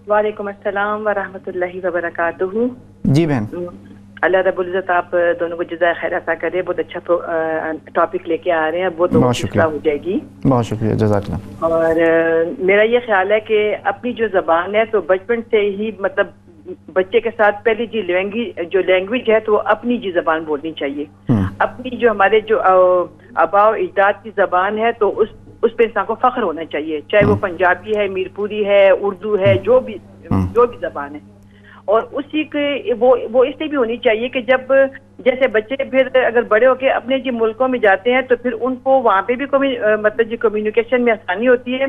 وعلیکم السلام ورحمۃ اللہ وبرکاتہ. جی بہن, اللہ رب العزت آپ دونوں کو جزائے خیر عطا کرے. بہت اچھا ٹاپک لے کے آ رہے ہیں, بہت شکریہ ہو جائے گی. بہت شکریہ, جزاک اللہ. اور میرا یہ خیال ہے کہ اپنی جو زبان ہے تو بچپن سے ہی مطلب بچے کے ساتھ پہلی جو لینگویج ہے تو وہ اپنی جی زبان بولنی چاہیے. اپنی جو ہمارے جو آباء و اجداد کی زبان ہے تو اس پہ انسان کو فخر ہونا چاہیے, چاہے وہ پنجابی ہے, میرپوری ہے, اردو ہے, جو بھی زبان ہے. اور اسی کے وہ اس لیے بھی ہونی چاہیے کہ جب جیسے بچے پھر اگر بڑے ہو کے اپنے جو ملکوں میں جاتے ہیں تو پھر ان کو وہاں پہ بھی مطلب جو کمیونیکیشن میں آسانی ہوتی ہے.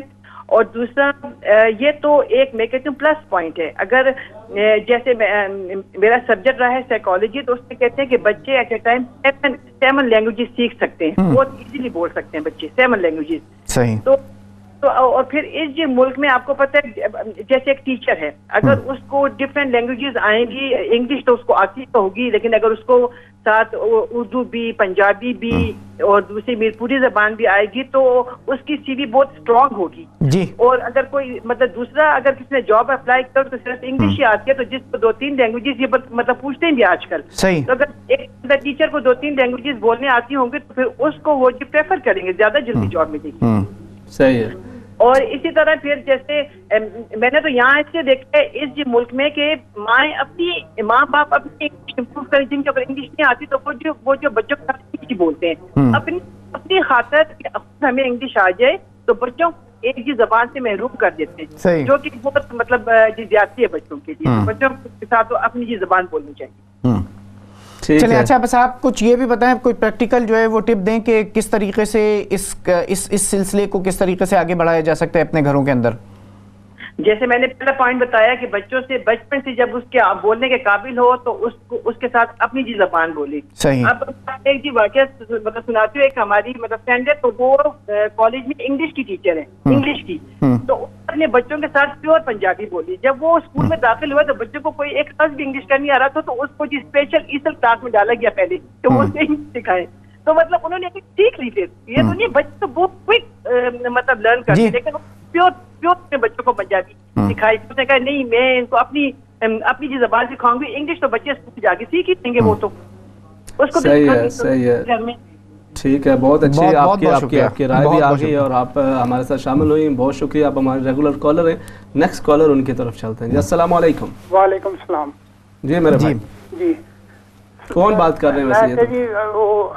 اور دوسرا یہ تو ایک میں کہتی ہوں پلس پوائنٹ ہے. اگر جیسے میرا سبجیکٹ رہا ہے سائیکالوجی, تو اس میں کہتے ہیں کہ بچے ایٹ اے ٹائم 7 لینگویجز سیکھ سکتے ہیں, بہت ایزیلی بول سکتے ہیں بچے 7 لینگویجز. صحیح. تو اور پھر اس جو ملک میں آپ کو پتہ ہے جیسے ایک ٹیچر ہے, اگر اس کو ڈفرینٹ لینگویجز آئیں گی, انگلش تو اس کو آتی تو ہوگی, لیکن اگر اس کو ساتھ اردو بھی, پنجابی بھی اور دوسری میرپوری زبان بھی آئے گی تو اس کی سی وی بہت اسٹرانگ ہوگی. جی. اور اگر کوئی مطلب دوسرا اگر کسی نے جاب اپلائی کرو تو صرف انگلش ہی آتی ہے, تو جس کو 2-3 لینگویجز یہ مطلب پوچھتے ہیں بھی آج کل. صحیح. تو اگر ایک ٹیچر کو 2-3 لینگویجز بولنے آتی ہوں گی تو پھر اس کو وہ جو پریفر کریں گے, زیادہ جلدی جاب ملے گی. صحیح ہے. اور اسی طرح پھر جیسے میں نے تو یہاں اس سے دیکھا ہے اس ملک میں کہ ماں باپ اپنی امپروو کریں, جن کو اگر انگلش نہیں آتی تو وہ جو بچوں کو انگلش بولتے ہیں, اپنی خاطر ہمیں انگلش آ جائے تو بچوں ایک جی زبان سے محروم کر دیتے ہیں, جو کہ بہت مطلب زیادتی ہے بچوں کے لیے. بچوں کے ساتھ اپنی جی زبان بولنی چاہیے. چلیں اچھا, بس آپ کچھ یہ بھی بتائیں, کوئی پریکٹیکل جو ہے وہ ٹپ دیں کہ کس طریقے سے اس سلسلے کو کس طریقے سے آگے بڑھایا جا سکتا ہے اپنے گھروں کے اندر. جیسے میں نے پہلا پوائنٹ بتایا کہ بچوں سے بچپن سے جب اس کے بولنے کے قابل ہو تو اس کے ساتھ اپنی جی زبان بولی. اب ایک جی واقعہ مطلب سناتی ہوں. ایک ہماری مطلب فرینڈ ہے تو وہ کالج میں انگلش کی ٹیچر ہے, انگلش کی, تو اپنے بچوں کے ساتھ پیور پنجابی بولی. جب وہ اسکول میں داخل ہوا تو بچوں کو کوئی ایک لفظ بھی انگلش کا نہیں آ رہا تھا, تو اس کو جی اسپیشل ایسل کلاس میں ڈالا گیا پہلے کہ وہ اسے سکھائے. تو مطلب انہوں نے سیکھ لی تھی. یہ تو نہیں بچے تو بہت کوئک مطلب لرن کرتے, لیکن پیور نے بچوں کو پنجابی سکھائی. اس نے کہا نہیں میں ان کو اپنی جو زبان سکھاؤں گی, انگلش تو بچے جا کے سیکھ ہی دیں گے, وہ تو اس کو صحیح ہے. ٹھیک ہے, بہت اچھی آپ کی رائے بھی آ گئی اور آپ ہمارے ساتھ شامل ہوئی. بہت شکریہ, آپ ہمارے ریگولر کالر ہیں. نیکسٹ کالر ان کی طرف چلتے ہیں. جی السلام علیکم. وعلیکم السلام. جی میرے بھائی, جی کون بات کر رہے ہیں ویسے؟ جی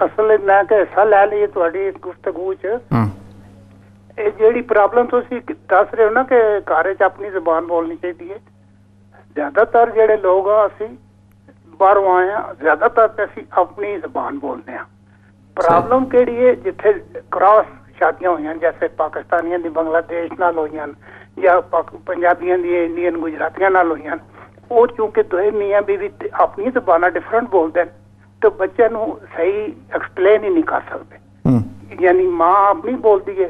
اصل میں کہ حصہ لے لیے تھوڑی گفتگو چ جیڑی پرابلم تسی دس رہے ہو نا کہ گھر چ اپنی زبان بولنی چاہیے. زیادہ تر جڑے لوگ اسی باہروں آئے ہیں, زیادہ تر اسی اپنی زبان بولتے ہیں. پرابلم کیڑی ہے جتھے کراس شادیاں ہوئی ہیں, جیسے پاکستانیاں دی بنگلہ دیش نال ہوئی ہیں یا پنجابیاں دی انڈین گجراتیاں نال ہوئی ہیں, وہ چونکہ دوئے میاں بیوی اپنی زبانہ ڈفرنٹ بولتے ہیں تو بچے نو صحیح ایکسپلین ہی نہیں کر سکتے. یعنی ماں اپنی بولتی ہے,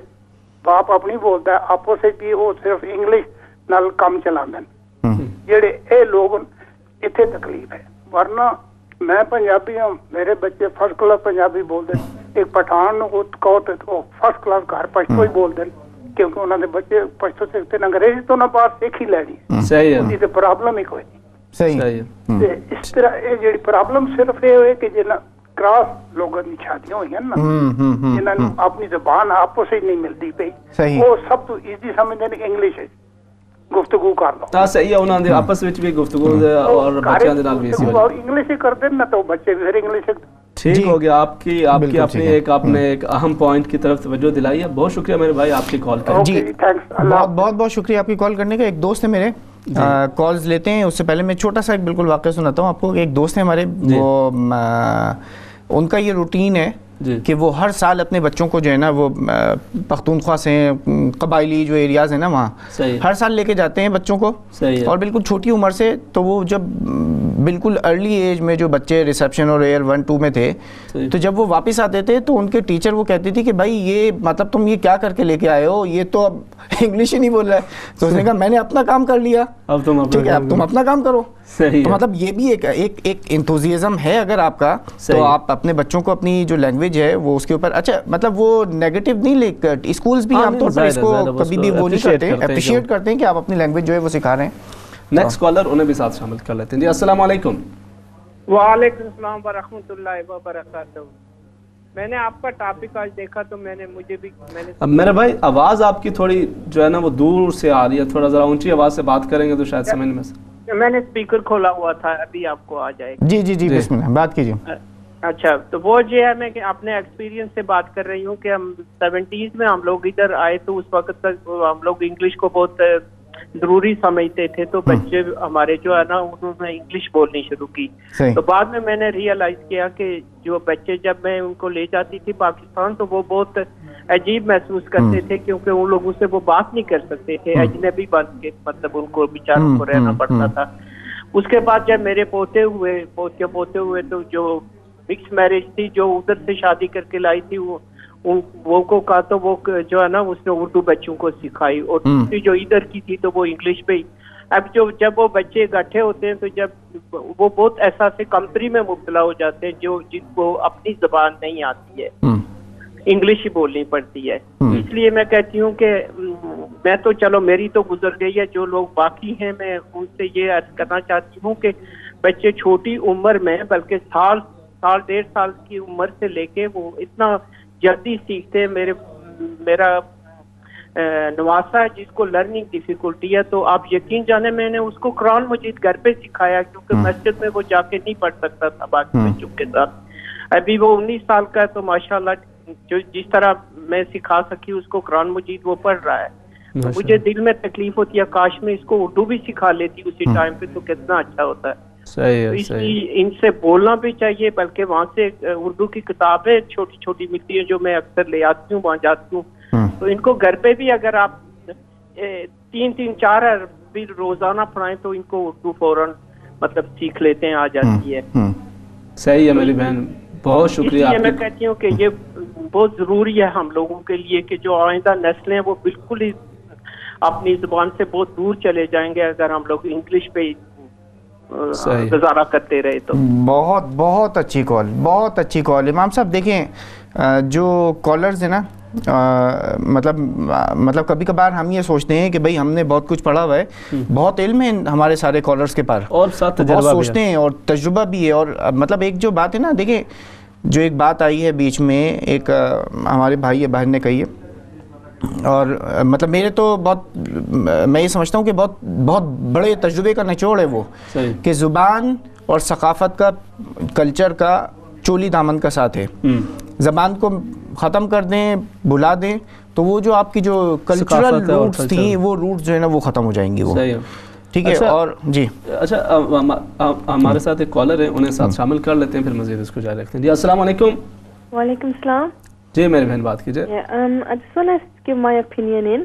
باپ اپنی بولتا ہے, آپس بھی وہ صرف انگلش نال کام چلاندے ہیں. جڑے اے لوگ اتنے تکلیف ہے, ورنہ میں پنجابی ہوں, میرے بچے فرسٹ کلاس پنجابی بولتے ہیں. ایک پٹھان کہو تو فرسٹ کلاس گھر پشتو ہی بولتے ہیں, کیونکہ انہوں نے بچے پشتو سیکھتے ہیں, انگریزی تو نہ بات سیکھ ہی لینی. صحیح ہے, تو پرابلم ہی کوئی نہیں. صحیح ہے. اس طرح یہ جڑی پرابلم صرف یہ ہوئے کہ جنہ کراس لوگوں کی شادیاں ہوئی ہیں نا, جنہوں نے اپنی زبان آپس ہی نہیں ملتی پئی, وہ سب تو ایزی سمجھتے ہیں انگلش ہے گفتگو کر لو. ہاں صحیح ہے, انہوں نے آپس وچ بھی گفتگو اور بچیاں دے نال بھی اسی اور انگلش ہی کرتے ہیں نا, تو بچے بھی پھر انگلش. ٹھیک ہو گیا. آپ کی اپنے ایک اہم پوائنٹ کی طرف توجہ دلائی ہے. بہت شکریہ میرے بھائی آپ کی کال کا. جی بہت شکریہ آپ کی کال کرنے کا. ایک دوست ہے میرے, کالز لیتے ہیں, اس سے پہلے میں چھوٹا سا ایک بالکل واقعہ سناتا ہوں آپ کو. ایک دوست ہے ہمارے, وہ ان کا یہ روٹین ہے کہ وہ ہر سال اپنے بچوں کو جو ہے نا وہ پختونخوا سے قبائلی جو ایریاز ہیں نا وہاں ہر سال لے کے جاتے ہیں بچوں کو, اور بالکل چھوٹی عمر سے. تو وہ جب بالکل ارلی ایج میں جو بچے ریسیپشن اور ایئر 1-2 میں تھے, تو جب وہ واپس آتے تھے تو ان کے ٹیچر وہ کہتی تھی کہ بھائی یہ مطلب تم یہ کیا کر کے لے کے آئے ہو, یہ تو اب انگلش ہی نہیں بول رہا ہے. تو اس نے کہا میں نے اپنا کام کر لیا, ٹھیک ہے اب تم اپنا کام کرو. تو مطلب یہ بھی ایک انتھوزیزم ہے اگر آپ کا, تو آپ اپنے بچوں کو اپنی جو لینگویج ہے وہ اس کے اوپر, اچھا مطلب وہ نیگیٹو نہیں لے, اسکولز بھی عام طور پر اس کو کبھی بھی وہ نہیں کرتے, اپریشیٹ کرتے ہیں کہ آپ اپنی لینگویج جو ہے وہ سکھا رہے ہیں. نیکسٹ کالر انہیں بھی ساتھ شامل کر لیتے ہیں. جی السلام علیکم. وعلیکم السلام ورحمۃ اللہ وبرکاتہ. میں نے آپ کا ٹاپک آج دیکھا تو مجھے بھی میرے بھائی آواز آپ کی تھوڑی جو ہے نا وہ دور سے آ رہی ہے, تھوڑا ذرا اونچی آواز سے بات کریں گے تو شاید سمجھ میں سے. میں نے اسپیکر کھولا ہوا تھا, ابھی آپ کو آ جائے گا. جی بسم اللہ بات کیجیے. اچھا, تو وہ جو ہے میں اپنے ایکسپیرینس سے بات کر رہی ہوں کہ ہم 70s میں ہم لوگ ادھر آئے تو اس وقت تک ہم لوگ انگلش کو بہت ضروری سمجھتے تھے, تو بچے ہمارے جو ہے نا انہوں نے انگلش بولنی شروع کی. تو بعد میں نے ریئلائز کیا کہ جو بچے جب میں ان کو لے جاتی تھی پاکستان تو وہ بہت عجیب محسوس کرتے تھے, کیونکہ ان لوگوں سے وہ بات نہیں کر سکتے تھے, اجنبی بن کے مطلب ان کو بیچاروں کو رہنا پڑتا تھا. اس کے بعد جب میرے پوتے ہوئے تو جو مکس میرج تھی, جو ادھر سے شادی کر کے لائی تھی, وہ کو کہا تو وہ جو ہے نا اس نے اردو بچوں کو سکھائی, اور دوسری جو ادھر کی تھی تو وہ انگلش پہ ہی. اب جب وہ بچے اکٹھے ہوتے ہیں تو جب وہ بہت احساس کمتری میں مبتلا ہو جاتے ہیں, جن کو اپنی زبان نہیں آتی ہے, انگلش ہی بولنی پڑتی ہے. اس لیے میں کہتی ہوں کہ میں تو چلو میری تو گزر گئی ہے, جو لوگ باقی ہیں میں ان سے یہ عرض کرنا چاہتی ہوں کہ بچے چھوٹی عمر میں بلکہ سال 1.5 سال کی عمر سے لے کے وہ اتنا جلدی سیکھتے. میرا نواسا ہے جس کو لرننگ ڈیفیکلٹی ہے, تو آپ یقین جانے میں نے اس کو قرآن مجید گھر پہ سکھایا, کیونکہ مسجد میں وہ جا کے نہیں پڑھ سکتا تھا باقی بچوں کے ساتھ. ابھی وہ 19 سال کا ہے, تو ماشاءاللہ جس طرح میں سکھا سکی اس کو قرآن مجید وہ پڑھ رہا ہے. تو مجھے دل میں تکلیف ہوتی ہے, کاش میں اس کو اردو بھی سکھا لیتی اسی ٹائم پہ, تو کتنا اچھا ہوتا ہے. اس لیے ان سے بولنا بھی چاہیے, بلکہ وہاں سے اردو کی کتابیں چھوٹی چھوٹی ملتی ہیں جو میں اکثر لے آتی ہوں, وہاں جاتی ہوں, تو ان کو گھر پہ بھی اگر آپ 3-3, 4 عربی روزانہ پڑھائیں تو ان کو اردو فوراً مطلب سیکھ لیتے ہیں, آ جاتی ہے. صحیح ہے میری بہن, بہت شکریہ. میں کہتی ہوں کہ یہ بہت ضروری ہے ہم لوگوں کے لیے کہ جو آئندہ نسلیں ہیں وہ بالکل ہی اپنی زبان سے بہت دور چلے جائیں گے اگر ہم لوگ انگلش پہ گزارا کرتے رہے تو. بہت بہت اچھی کال, بہت اچھی کال. امام صاحب دیکھیں جو کالرز ہیں نا, مطلب کبھی کبھار ہم یہ سوچتے ہیں کہ بھئی ہم نے بہت کچھ پڑھا ہوا ہے, بہت علم ہے ہمارے سارے کالرز کے پاس, اور ساتھ تجربہ بہت سوچتے ہیں اور تجربہ بھی ہے. اور مطلب ایک جو بات ہے نا, دیکھیں جو ایک بات آئی ہے بیچ میں, ایک ہمارے بھائی بہن نے کہی ہے, اور مطلب میرے تو بہت, میں یہ سمجھتا ہوں کہ بہت بہت بڑے تجربے کا نچوڑ ہے وہ, کہ زبان اور ثقافت کا, کلچر کا چولی دامن کا ساتھ ہے. زبان کو ختم کر دیں, بھلا دیں, تو وہ جو آپ کی جو کلچرل روٹس تھیں, وہ روٹس جو ہے نا وہ ختم ہو جائیں گی وہ. ٹھیک ہے. اور جی اچھا, ہمارے ساتھ ایک کالر ہے, انہیں ساتھ شامل کر لیتے ہیں, پھر مزید اس کو جاری رکھتے ہیں. جی السلام علیکم. وعلیکم السلام. جی میری بہن بات کیجیے. I just want to give my opinion in.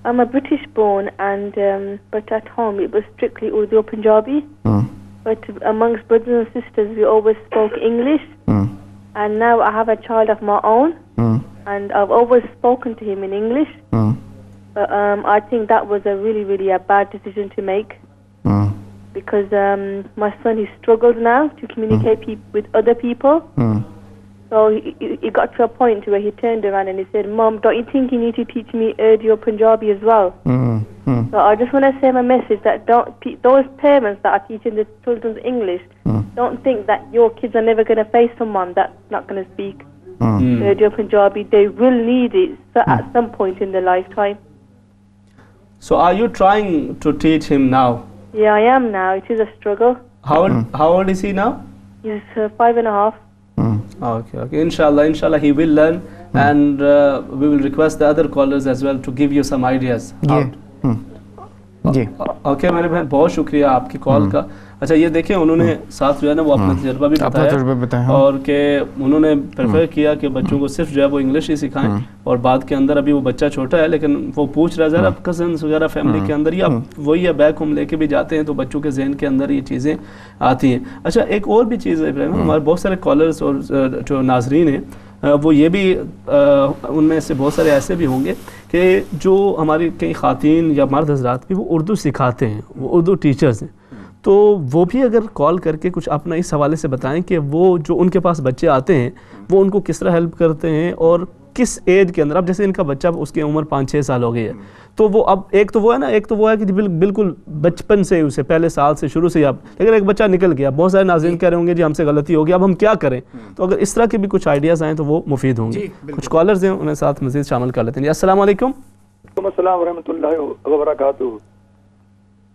I'm a British born and but at home it was strictly Urdu or Punjabi. But amongst brothers and sisters we always spoke English. And now I have a child of my own. And I've always spoken to him in English. But I think that was a really a bad decision to make. Because my son, he struggles now to communicate with other people. So he got to a point where he turned around and he said, Mom, don't you think you need to teach me Urdu or Punjabi as well? So I just want to say my message that those parents that are teaching the children English, don't think that your kids are never going to face someone that's not going to speak Urdu or Punjabi. They will need it at some point in their lifetime. So are you trying to teach him now? Yeah, I am now. It is a struggle. How old is he now? He's 5.5. Okay. Inshallah he will learn, and we will request the other callers as well to give you some ideas. Okay میرے بہن, بہت شکریہ آپ کی کال کا. اچھا یہ دیکھیں, انہوں نے ساتھ جو ہے نا وہ اپنا تجربہ بھی بتایا, اور کہ انہوں نے پریفر کیا کہ بچوں کو صرف جو ہے وہ انگلش ہی سکھائیں, اور بعد کے اندر ابھی وہ بچہ چھوٹا ہے لیکن وہ پوچھ رہا ہے اب کزنس وغیرہ فیملی کے اندر, یا وہی ہے بیک ہوم لے کے بھی جاتے ہیں تو بچوں کے ذہن کے اندر یہ چیزیں آتی ہیں. اچھا ایک اور بھی چیز ہے ابراہیم, ہمارے بہت سارے کالرز اور جو ناظرین ہیں وہ یہ بھی ان میں سے بہت سارے ایسے بھی ہوں گے کہ جو ہماری کئی خواتین یا مرد حضرات بھی وہ اردو سکھاتے ہیں, وہ اردو ٹیچرز ہیں, تو وہ بھی اگر کال کر کے کچھ اپنا اس حوالے سے بتائیں کہ وہ جو ان کے پاس بچے آتے ہیں وہ ان کو کس طرح ہیلپ کرتے ہیں, اور کس ایج کے اندر. اب جیسے ان کا بچہ اس کی عمر 5-6 سال ہو گئی ہے, تو وہ اب ایک تو وہ ہے کہ بالکل بچپن سے اسے پہلے سال سے شروع سے اب, لیکن ایک بچہ نکل گیا. بہت سارے ناظرین کہہ رہے ہوں گے جی ہم سے غلطی ہوگی, اب ہم کیا کریں؟ تو اگر اس طرح کے بھی کچھ آئیڈیاز آئیں تو وہ مفید ہوں گے. کچھ کالرز ہیں, انہیں ساتھ مزید شامل کر لیتے ہیں. السلام علیکم. وعلیکم السلام ورحمۃ اللہ وبرکاتہ.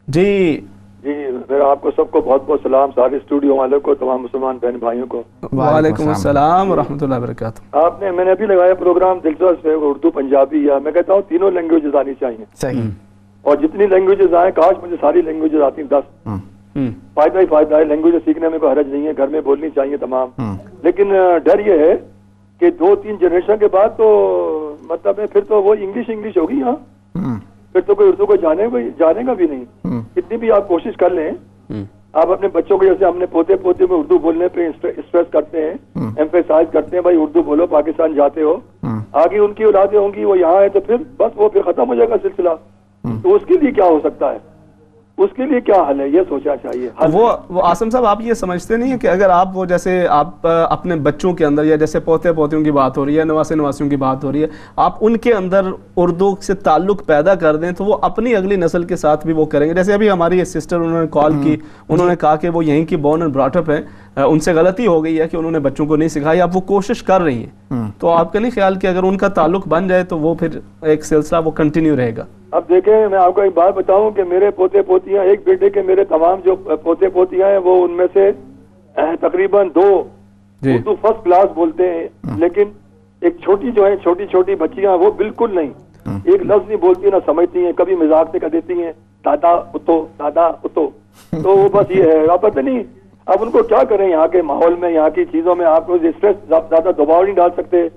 جی میرا آپ کو سب کو بہت بہت سلام, سارے اسٹوڈیو والوں کو, تمام مسلمان بہن بھائیوں کو. وعلیکم السلام ورحمۃ اللہ وبرکاتہ. میں نے ابھی لگایا پروگرام دلچسپ ہے, اردو پنجابی, یا میں کہتا ہوں تینوں لینگویجز آنی چاہیے. صحیح. اور جتنی لینگویجز آئیں, کاش مجھے ساری لینگویجز آتی 10. فائدہ ہی فائدہ ہے, لینگویجز سیکھنے میں کوئی حرج نہیں ہے, گھر میں بولنی چاہیے تمام. لیکن ڈر یہ ہے کہ 2-3 جنریشن کے بعد تو مطلب ہے پھر تو وہ انگلش ہوگی. ہاں پھر تو کوئی اردو کو جانے گا بھی نہیں. کتنی بھی آپ کوشش کر لیں, آپ اپنے بچوں کو, جیسے ہم نے پوتے میں اردو بولنے پہ اسٹریس کرتے ہیں, ایمفیسائز کرتے ہیں, بھائی اردو بولو, پاکستان جاتے ہو, آگے ان کی اولادیں ہوں گی وہ یہاں ہے تو پھر بس وہ پھر ختم ہو جائے گا سلسلہ. تو اس کے لیے کیا ہو سکتا ہے, اس کے لیے کیا حل ہے, یہ سوچنا چاہیے. وہ عاصم صاحب آپ یہ سمجھتے نہیں ہیں کہ اگر آپ وہ جیسے آپ اپنے بچوں کے اندر, یا جیسے پوتیوں کی بات ہو رہی ہے, نواسیوں کی بات ہو رہی ہے, آپ ان کے اندر اردو سے تعلق پیدا کر دیں تو وہ اپنی اگلی نسل کے ساتھ بھی وہ کریں گے. جیسے ابھی ہماری سسٹر انہوں نے کال کی, انہوں نے کہا کہ وہ یہیں کی بورن اینڈ براٹ اپ ہیں, ان سے غلطی ہو گئی ہے کہ انہوں نے بچوں کو نہیں سکھائی, اب وہ کوشش کر رہی ہیں. تو آپ کا نہیں خیال کہ اگر ان کا تعلق بن جائے تو وہ پھر ایک سلسلہ وہ کنٹینیو رہے گا؟ اب دیکھیں, میں آپ کو ایک بات بتاؤں کہ میرے پوتے پوتیاں, ایک بیٹے کے میرے تمام جو پوتے پوتیاں ہیں وہ ان میں سے تقریباً 2 اردو فرسٹ کلاس بولتے ہیں, لیکن ایک چھوٹی بچیاں وہ بالکل نہیں, ایک لفظ نہیں بولتی, نہ سمجھتی ہیں, کبھی مذاق سے کہہ دیتی ہیں دادا اتو. تو وہ بس یہ ہے, آپ پتہ نہیں اب ان کو کیا کریں. یہاں کے ماحول میں, یہاں کی چیزوں میں آپ کو اسٹریس زیادہ دباؤ نہیں ڈال سکتے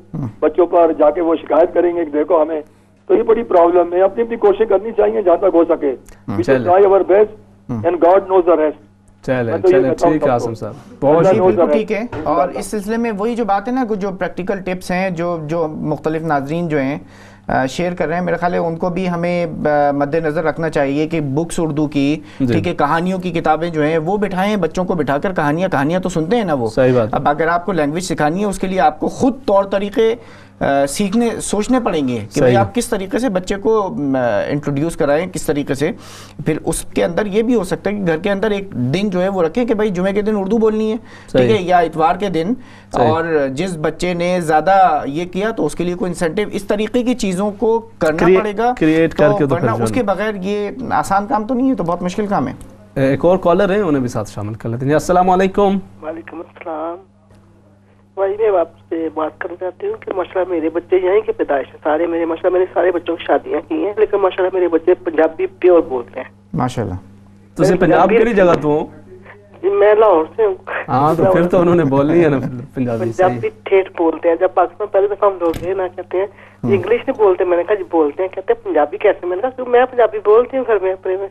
بچوں پر. جا کے وہ شکایت کریں گے کہ دیکھو ہمیں تو یہ بڑی پرابلم ہے. اپنی اپنی کوشش کرنی چاہیے جہاں تک ہو سکے. We should try our best and God knows the rest. چلیں ٹھیک ہے عاصم صاحب بہت بالکل ٹھیک ہے. اور اس سلسلے میں وہی جو بات ہے نا, جو پریکٹیکل ٹپس ہیں جو مختلف ناظرین جو ہیں شیئر کر رہے ہیں, میرے خیال ہے ان کو بھی ہمیں مد نظر رکھنا چاہیے کہ بکس اردو کی, ٹھیک ہے, کہانیوں کی کتابیں جو ہیں وہ بٹھائیں, بچوں کو بٹھا کر کہانیاں تو سنتے ہیں نا وہ. اب اگر آپ کو لینگویج سکھانی ہے اس کے لیے آپ کو خود طور طریقے سوچنے پڑیں گے کہ بھائی آپ کس طریقے سے بچے کو انٹروڈیوس کرائیں, کس طریقے سے. پھر اس کے اندر یہ بھی ہو سکتا ہے کہ گھر کے اندر ایک دن جو ہے وہ رکھیں کہ بھائی جمعے کے دن اردو بولنی ہے, ٹھیک ہے, یا اتوار کے دن, اور جس بچے نے زیادہ یہ کیا تو اس کے لیے کوئی انسینٹیو, اس طریقے کی چیزوں کو کرنا پڑے گا کریٹ کر کے. ورنہ اس کے بغیر یہ آسان کام تو نہیں ہے, تو بہت مشکل کام ہے. ایک اور کالر ہے, انہیں بھی ساتھ شامل کر لیتے ہیں. السلام علیکم. وعلیکم السلام. بھائی میں آپ سے بات کرنا چاہتی ہوں کہ ماشاء اللہ میرے بچے یہیں کے پیدائش ہیں سارے, ماشاء اللہ میں نے سارے بچوں کی شادیاں کی ہیں, لیکن ماشاء اللہ میرے بچے پنجابی پیور بولتے ہیں. ماشاء اللہ. تو پنجاب کی نہیں جگہ تو میں لاہور سے ہوں. ہاں تو پھر تو انہوں نے بولنی ہے نا پنجابی ٹھیٹ بولتے ہیں. جب پاکستان پہلے دفعہ ہم لوگ گئے نا, کہتے ہیں انگلش نہیں بولتے. میں نے کہا جی بولتے ہیں. کہتے ہیں پنجابی کیسے؟ میں نے کہا میں پنجابی بولتی ہوں گھر میں اپنے میں.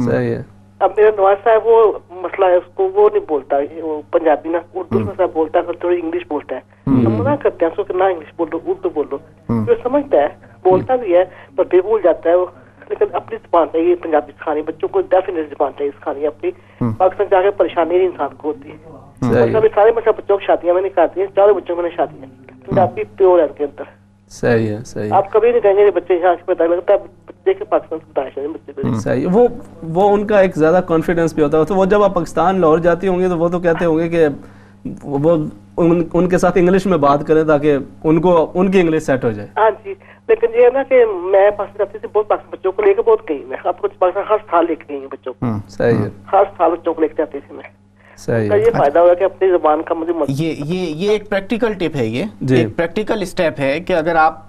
صحیح ہے. اب میرا نواز صاحب وہ مسئلہ ہے, اس کو وہ نہیں بولتا وہ پنجابی نہ اردو میں صاحب بولتا ہے, تھوڑی انگلش بولتا ہے. ہم منع کرتے ہیں اس کو کہ نہ انگلش بولو, اردو بولو. وہ سمجھتا ہے, بولتا بھی ہے, پر پھر بھول جاتا ہے وہ. لیکن اپنی زبان چاہیے پنجابی سکھانی بچوں کو, ڈیفینیٹ زبان چاہیے سکھانی اپنی. پاکستان جا کے پریشانی نہیں انسان کو ہوتی ہے. سارے بچوں کی شادیاں میں نے کر دی ہیں, 4 بچوں میں نے شادیاں پنجابی پیور ہے ان کے اندر. صحیح ہے, صحیح. آپ کبھی نہیں کہیں گے بچے یہاں سے پتہ لگتا ہے بچے کے پاکستان سے بتایا ہے بچے. صحیح. وہ ان کا ایک زیادہ کانفیڈنس بھی ہوتا ہے. تو وہ جب آپ پاکستان لاہور جاتی ہوں گی تو وہ تو کہتے ہوں گے کہ وہ ان کے ساتھ انگلش میں بات کریں تاکہ ان کو ان کی انگلش سیٹ ہو جائے. ہاں جی, لیکن یہ ہے نا کہ میں پاکستان جاتی تھی, بہت پاکستان بچوں کو لے کے بہت گئی. میں آپ کو پاکستان ہر سال لے کے گئی ہوں بچوں کو. صحیح ہے. ہر سال بچوں کو لے کے جاتی تھی میں. صحیح. یہ فائدہ ہوا کہ اپنی زبان کا مجھے یہ ایک پریکٹیکل ٹپ ہے, یہ ایک پریکٹیکل اسٹیپ ہے کہ اگر آپ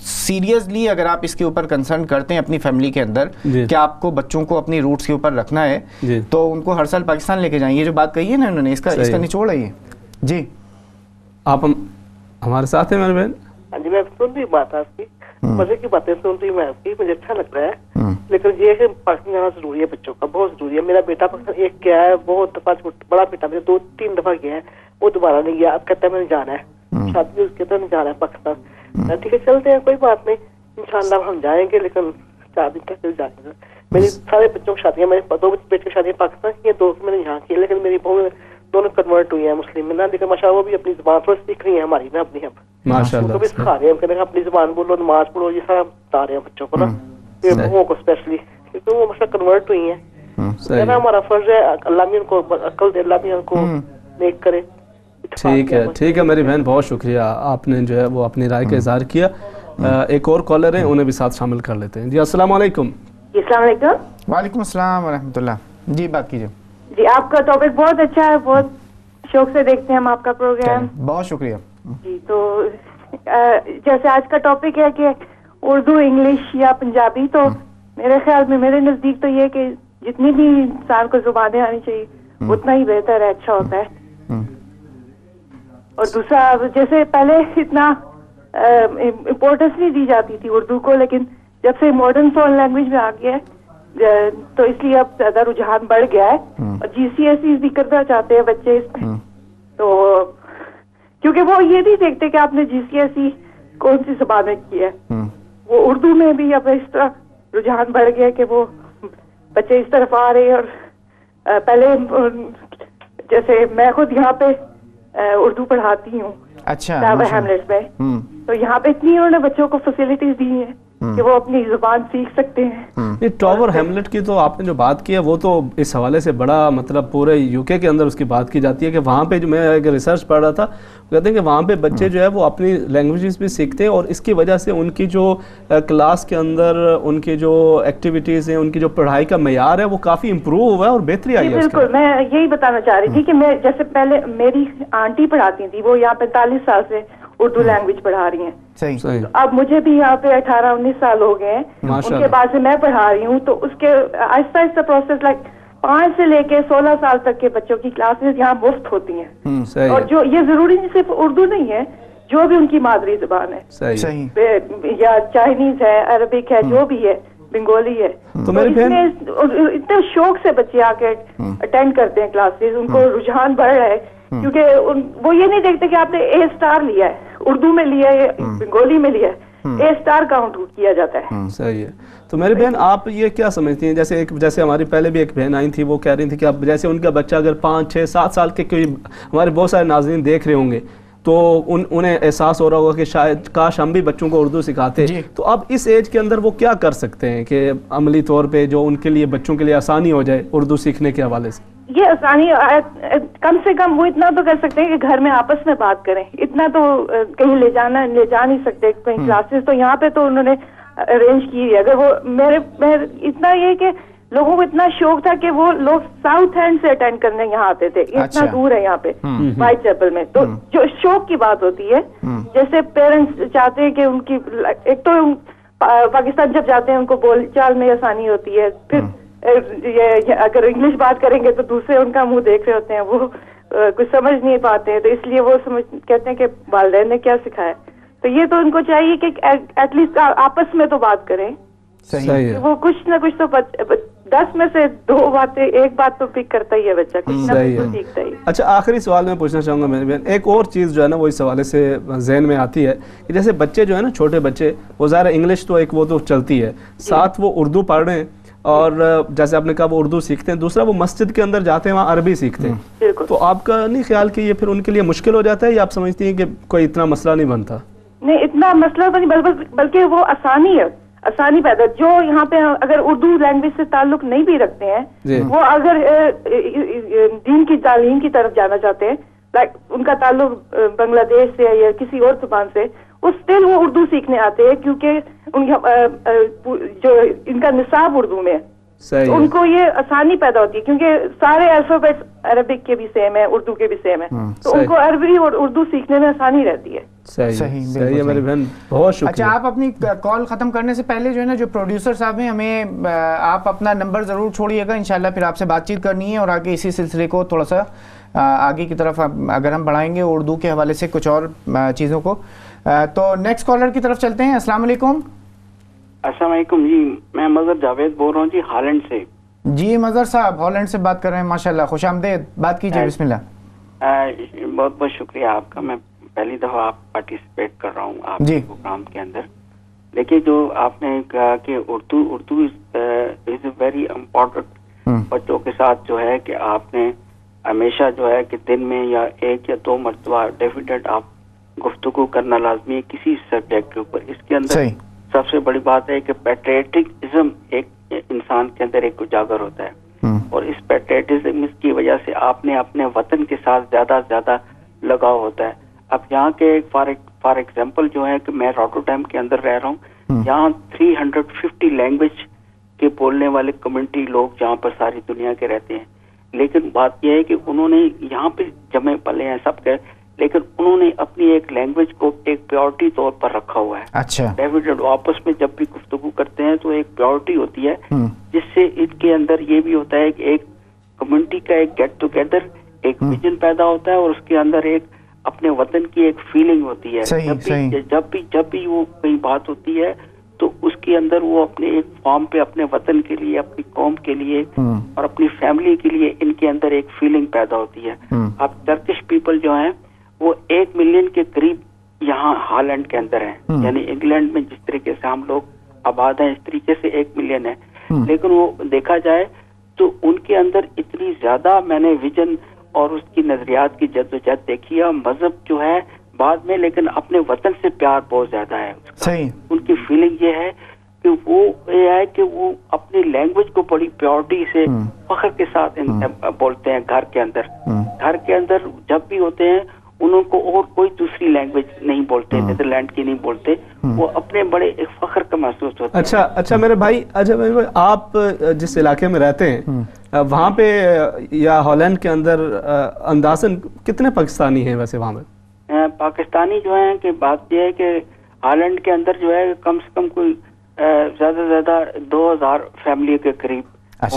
سیریسلی اگر آپ اس کے اوپر کنسرن کرتے ہیں اپنی فیملی کے اندر کہ آپ کو بچوں کو اپنی روٹس کے اوپر رکھنا ہے تو ان کو ہر سال پاکستان لے کے جائیں. یہ جو بات کہی ہے نا انہوں نے, اس کا نچوڑ ہے یہ. جی آپ ہمارے ساتھ ہیں میرے بہن. ہاں جی, میں سن رہی بات آپ کی, مزے کی باتیں سن رہی میں آپ کی, مجھے اچھا لگ رہا ہے. لیکن یہ ہے پاکستان جانا ضروری ہے بچوں کا, بہت ضروری ہے. میرا بیٹا پاکستان ایک گیا ہے, بہت دفعہ, بڑا بیٹا میرا 2-3 دفعہ گیا ہے, وہ دوبارہ نہیں گیا. اب کہتا ہے میں نے جانا ہے, شادی اس کے نہیں جانا ہے پاکستان. ٹھیک ہے چلتے ہیں, کوئی بات نہیں, انشاءاللہ ہم جائیں گے, لیکن 4 دن تک جائیں گے. میری سارے بچوں کی شادیاں, میرے 2 بیٹے کی شادیاں پاکستان کی ہیں, 2 میں نے یہاں کی, لیکن میری بہو دونوں کنورٹ ہوئی ہیں مسلم میں نا. لیکن ماشاءاللہ وہ بھی اپنی زبان تھوڑی سیکھ رہی ہیں ہماری نا اپنی. ہم ماشاءاللہ بھی سکھا رہے ہیں, ہم کہتے ہیں اپنی زبان بولو, نماز پڑھو, یہ سارا بتا رہے ہیں بچوں کو نا, بہوؤں کو اسپیشلی, کیونکہ وہ مسئلہ کنورٹ ہوئی ہیں. ہمارا فرض ہے اللہ بھی ان کو عقل دے, اللہ بھی ان کو نیک کرے. ٹھیک ہے, ٹھیک ہے میری بہن, بہت شکریہ, آپ نے جو ہے وہ اپنی رائے کا اظہار کیا. ایک اور کالر ہیں, انہیں بھی ساتھ شامل کر لیتے ہیں. جی السلام علیکم. السلام علیکم. وعلیکم السلام ورحمۃ اللہ. جی بات کیجیے. جی آپ کا ٹاپک بہت اچھا ہے, بہت شوق سے دیکھتے ہیں ہم آپ کا پروگرام. بہت شکریہ. جی تو جیسے آج کا ٹاپک ہے کہ اردو, انگلش یا پنجابی, تو میرے خیال میں, میرے نزدیک تو یہ کہ جتنی بھی انسان کو زبانیں آنی چاہیے اتنا ہی بہتر ہے, اچھا ہوتا ہے. اور دوسرا, جیسے پہلے اتنا امپورٹنس نہیں دی جاتی تھی اردو کو, لیکن جب سے ماڈرن فارن لینگویج میں آ گیا ہے تو اس لیے اب زیادہ رجحان بڑھ گیا ہے. اور GCSE بھی کرنا چاہتے ہیں بچے اس میں, تو کیونکہ وہ یہ نہیں دیکھتے کہ آپ نے GCSE کون سی زبان میں کی ہے, وہ اردو میں بھی اب اس طرح رجحان بڑھ گیا کہ وہ بچے اس طرف آ رہے ہیں. اور پہلے جیسے میں خود یہاں پہ اردو پڑھاتی ہوں, اچھا, ہیملیٹ میں, تو یہاں پہ اتنی انہوں نے بچوں کو فیسلٹیز دی ہیں کہ وہ اپنی زبان سیکھ سکتے ہیں. یہ ٹاور ہیملیٹ کی تو آپ نے جو بات کی ہے وہ تو اس حوالے سے بڑا, مطلب پورے UK کے اندر اس کی بات کی جاتی ہے کہ وہاں پہ جو میں ایک ریسرچ پڑھ رہا تھا, کہتے ہیں کہ وہاں پہ بچے جو ہے وہ اپنی لینگویجز بھی سیکھتے ہیں, اور اس کی وجہ سے ان کی جو کلاس کے اندر ان کی جو ایکٹیویٹیز ہیں, ان کی جو پڑھائی کا معیار ہے وہ کافی امپروو ہوا ہے اور بہتری آئی ہے. بالکل, میں یہی بتانا چاہ رہی تھی کہ میں جیسے پہلے میری آنٹی پڑھاتی تھی, وہ یہاں 45 سال سے اردو لینگویج پڑھا رہی ہیں. صحیح. اب مجھے بھی یہاں پہ 18-19 سال ہو گئے ہیں, ان کے بعد سے میں پڑھا رہی ہوں, تو اس کے آہستہ آہستہ پروسیس 5 سے لے کے 16 سال تک کے بچوں کی کلاسز یہاں مفت ہوتی ہیں. اور جو یہ ضروری نہیں صرف اردو نہیں ہے, جو بھی ان کی مادری زبان ہے, صحیح, یا چائنیز ہے, عربک ہے, جو بھی ہے, بنگالی ہے, تو میری بہن اتنے شوق سے بچے آ کے اٹینڈ کرتے ہیں کلاسز, ان کو رجحان بڑھ رہا ہے کیونکہ وہ یہ نہیں دیکھتے کہ آپ نے اے اسٹار لیا ہے, اردو میں لیا ہے, بنگالی میں لیا ہے, اے اسٹار کاؤنٹ کیا جاتا ہے. صحیح ہے. تو میری بہن آپ یہ کیا سمجھتی ہیں, جیسے ہماری پہلے بھی ایک بہن آئی تھی, وہ کہہ رہی تھی کہ اب جیسے ان کا بچہ اگر 5 6 7 سال کے, کوئی ہمارے بہت سارے ناظرین دیکھ رہے ہوں گے تو انہیں احساس ہو رہا ہوگا کہ شاید کاش ہم بھی بچوں کو اردو سکھاتے. تو اب اس ایج کے اندر وہ کیا کر سکتے ہیں کہ عملی طور پہ جو ان کے لیے, بچوں کے لیے آسانی ہو جائے اردو سیکھنے کے حوالے سے؟ یہ آسانی کم سے کم وہ اتنا تو کر سکتے ہیں کہ گھر میں آپس میں بات کریں. اتنا تو کہیں لے جا نہیں سکتے کہیں کلاسز, تو یہاں پہ تو انہوں نے ارینج کی ہے. اگر وہ میرے اتنا یہ کہ لوگوں کو اتنا شوق تھا کہ وہ لوگ ساؤتھ اینڈ سے اٹینڈ کرنے یہاں آتے تھے, اتنا دور ہے یہاں پہ وائٹ چیپل میں. تو جو شوق کی بات ہوتی ہے, جیسے پیرنٹس چاہتے ہیں کہ ان کی, ایک تو پاکستان جب جاتے ہیں ان کو بول چال میں آسانی ہوتی ہے, پھر اگر انگلش بات کریں گے تو دوسرے ان کا منہ دیکھ رہے ہوتے ہیں, وہ کچھ سمجھ نہیں پاتے ہیں, تو اس لیے وہ کہتے ہیں کہ والدین نے کیا سکھایا. تو یہ تو ان کو چاہیے کہ ایٹ لیسٹ آپس میں تو بات کریں. صحیح, وہ کچھ نہ کچھ تو 10 میں سے 2 باتیں, 1 بات تو پک کرتا ہی ہے بچہ, کچھ نہ کچھ تو سیکھتا ہی. اچھا, آخری سوال میں پوچھنا چاہوں گا میری بہن, ایک اور چیز جو ہے نا وہ اس حوالے سے ذہن میں آتی ہے کہ جیسے بچے جو ہے نا, چھوٹے بچے, وہ ظاہر انگلش تو ایک وہ تو چلتی ہے, ساتھ وہ اردو پڑھ رہے ہیں, اور جیسے آپ نے کہا وہ اردو سیکھتے ہیں, دوسرا وہ مسجد کے اندر جاتے ہیں, وہاں عربی سیکھتے ہیں. تو آپ کا نہیں خیال کہ یہ پھر ان کے لیے مشکل ہو جاتا ہے, یا آپ سمجھتی ہیں کہ کوئی اتنا مسئلہ نہیں بنتا؟ نہیں, اتنا مسئلہ تو نہیں, بلکہ وہ آسانی ہے, آسانی پیدا. جو یہاں پہ اگر اردو لینگویج سے تعلق نہیں بھی رکھتے ہیں, وہ اگر دین کی تعلیم کی طرف جانا چاہتے ہیں, لائک ان کا تعلق بنگلہ دیش سے یا کسی اور زبان سے, اسٹل وہ اردو سیکھنے آتے ہیں کیونکہ جو ان کا نصاب اردو میں ہے, ان کو یہ آسانی پیدا ہوتی ہے کیونکہ سارے الفابیٹس عربک کے بھی سیم ہے, اردو کے بھی سیم ہے, تو ان کو عربی اور اردو سیکھنے میں آسانی رہتی ہے. صحیح ہے میری بہن, بہت شکریہ. اچھا, آپ اپنی کال ختم کرنے سے پہلے جو ہے نا, جو پروڈیوسر صاحب ہیں, ہمیں آپ اپنا نمبر ضرور چھوڑیے گا, انشاءاللہ پھر آپ سے بات چیت کرنی ہے, اور آگے اسی سلسلے کو تھوڑا سا آگے کی طرف اگر ہم بڑھائیں گے اردو کے حوالے سے کچھ اور چیزوں کو. تو نیکسٹ کالر کی طرف چلتے ہیں. السلام علیکم. السلام علیکم جی, میں مظہر جاوید بول رہا ہوں جی, ہالینڈ سے. جی مظہر صاحب, ہالینڈ سے بات کر رہے ہیں, ماشاءاللہ, خوش آمدید, بات کیجیے, بسم اللہ. بہت بہت شکریہ آپ کا, میں پہلی دفعہ آپ پارٹیسپیٹ کر رہا ہوں آپ کے پروگرام کے اندر. دیکھیے, جو آپ نے کہا کہ اردو از اے ویری امپورٹنٹ, بچوں کے ساتھ جو ہے کہ آپ نے ہمیشہ جو ہے کہ دن میں یا 1 یا 2 مرتبہ ڈیفینیٹ آپ گفتگو کرنا لازمی ہے کسی سبجیکٹ کے اوپر. اس کے اندر سب سے بڑی بات ہے کہ پیٹریٹزم ایک انسان کے اندر ایک اجاگر ہوتا ہے, اور اس پیٹریٹزم کی وجہ سے آپ نے اپنے وطن کے ساتھ زیادہ سے زیادہ لگاؤ ہوتا ہے. اب یہاں کے فار ایگزامپل جو ہے کہ میں روٹرڈیم کے اندر رہ رہا ہوں, یہاں 350 لینگویج کے بولنے والے کمیونٹی لوگ جہاں پر ساری دنیا کے رہتے ہیں, لیکن بات یہ ہے کہ انہوں نے یہاں پہ جمے پلے ہیں سب کے, لیکن انہوں نے اپنی ایک لینگویج کو ایک پیورٹی طور پر رکھا ہوا ہے. اچھا, ڈیوڈ آپس میں جب بھی گفتگو کرتے ہیں تو ایک پیورٹی ہوتی ہے, جس سے ان کے اندر یہ بھی ہوتا ہے کہ ایک کمیونٹی کا ایک گیٹ ٹوگیدر, ایک ویژن پیدا ہوتا ہے, اور اس کے اندر ایک اپنے وطن کی ایک فیلنگ ہوتی ہے. جب بھی وہ کہیں بات ہوتی ہے تو اس کے اندر وہ اپنے ایک فارم پہ اپنے وطن کے لیے, اپنی قوم کے لیے اور اپنی فیملی کے لیے ان کے اندر ایک فیلنگ پیدا ہوتی ہے. اب ٹرکش پیپل جو ہیں وہ 1 ملین کے قریب یہاں ہالینڈ کے اندر ہیں, یعنی انگلینڈ میں جس طریقے سے ہم لوگ آباد ہیں اس طریقے سے 1 ملین ہے, لیکن وہ دیکھا جائے تو ان کے اندر اتنی زیادہ میں نے ویژن اور اس کی نظریات کی جدوجہد دیکھی ہے. مذہب جو ہے بعد میں, لیکن اپنے وطن سے پیار بہت زیادہ ہے. ان کی فیلنگ یہ ہے کہ وہ یہ ہے کہ وہ اپنی لینگویج کو بڑی پیورٹی سے فخر کے ساتھ بولتے ہیں. گھر کے اندر جب بھی ہوتے ہیں انہوں کو اور کوئی دوسری لینگویج نہیں بولتے, نیدرلینڈ کی نہیں بولتے, وہ اپنے بڑے ایک فخر کا محسوس ہوتا ہے. اچھا میرے بھائی, آپ جس علاقے میں رہتے ہیں وہاں پہ یا ہالینڈ کے اندر اندازاً کتنے پاکستانی ہیں ویسے وہاں پہ؟ پاکستانی جو ہیں کہ بات یہ ہے کہ ہالینڈ کے اندر جو ہے کم سے کم کوئی زیادہ سے زیادہ 2000 فیملی کے قریب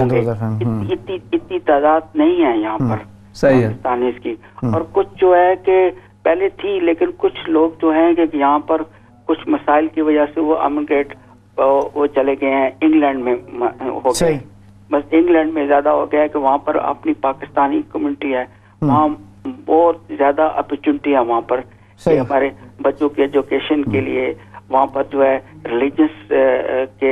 ہوں گے. اتنی تعداد نہیں ہے یہاں پر پاکستانی کی. اور کچھ جو ہے کہ پہلے تھی، لیکن کچھ لوگ جو ہیں کہ یہاں پر کچھ مسائل کی وجہ سے وہ امگریٹ وہ چلے گئے ہیں انگلینڈ میں ہو گئے. بس انگلینڈ میں زیادہ ہو گیا ہے کہ وہاں پر اپنی پاکستانی کمیونٹی ہے، وہاں بہت زیادہ اپرچونٹی ہے وہاں پر کہ ہمارے بچوں کے ایجوکیشن کے لیے. وہاں پر جو ہے ریلیجس کے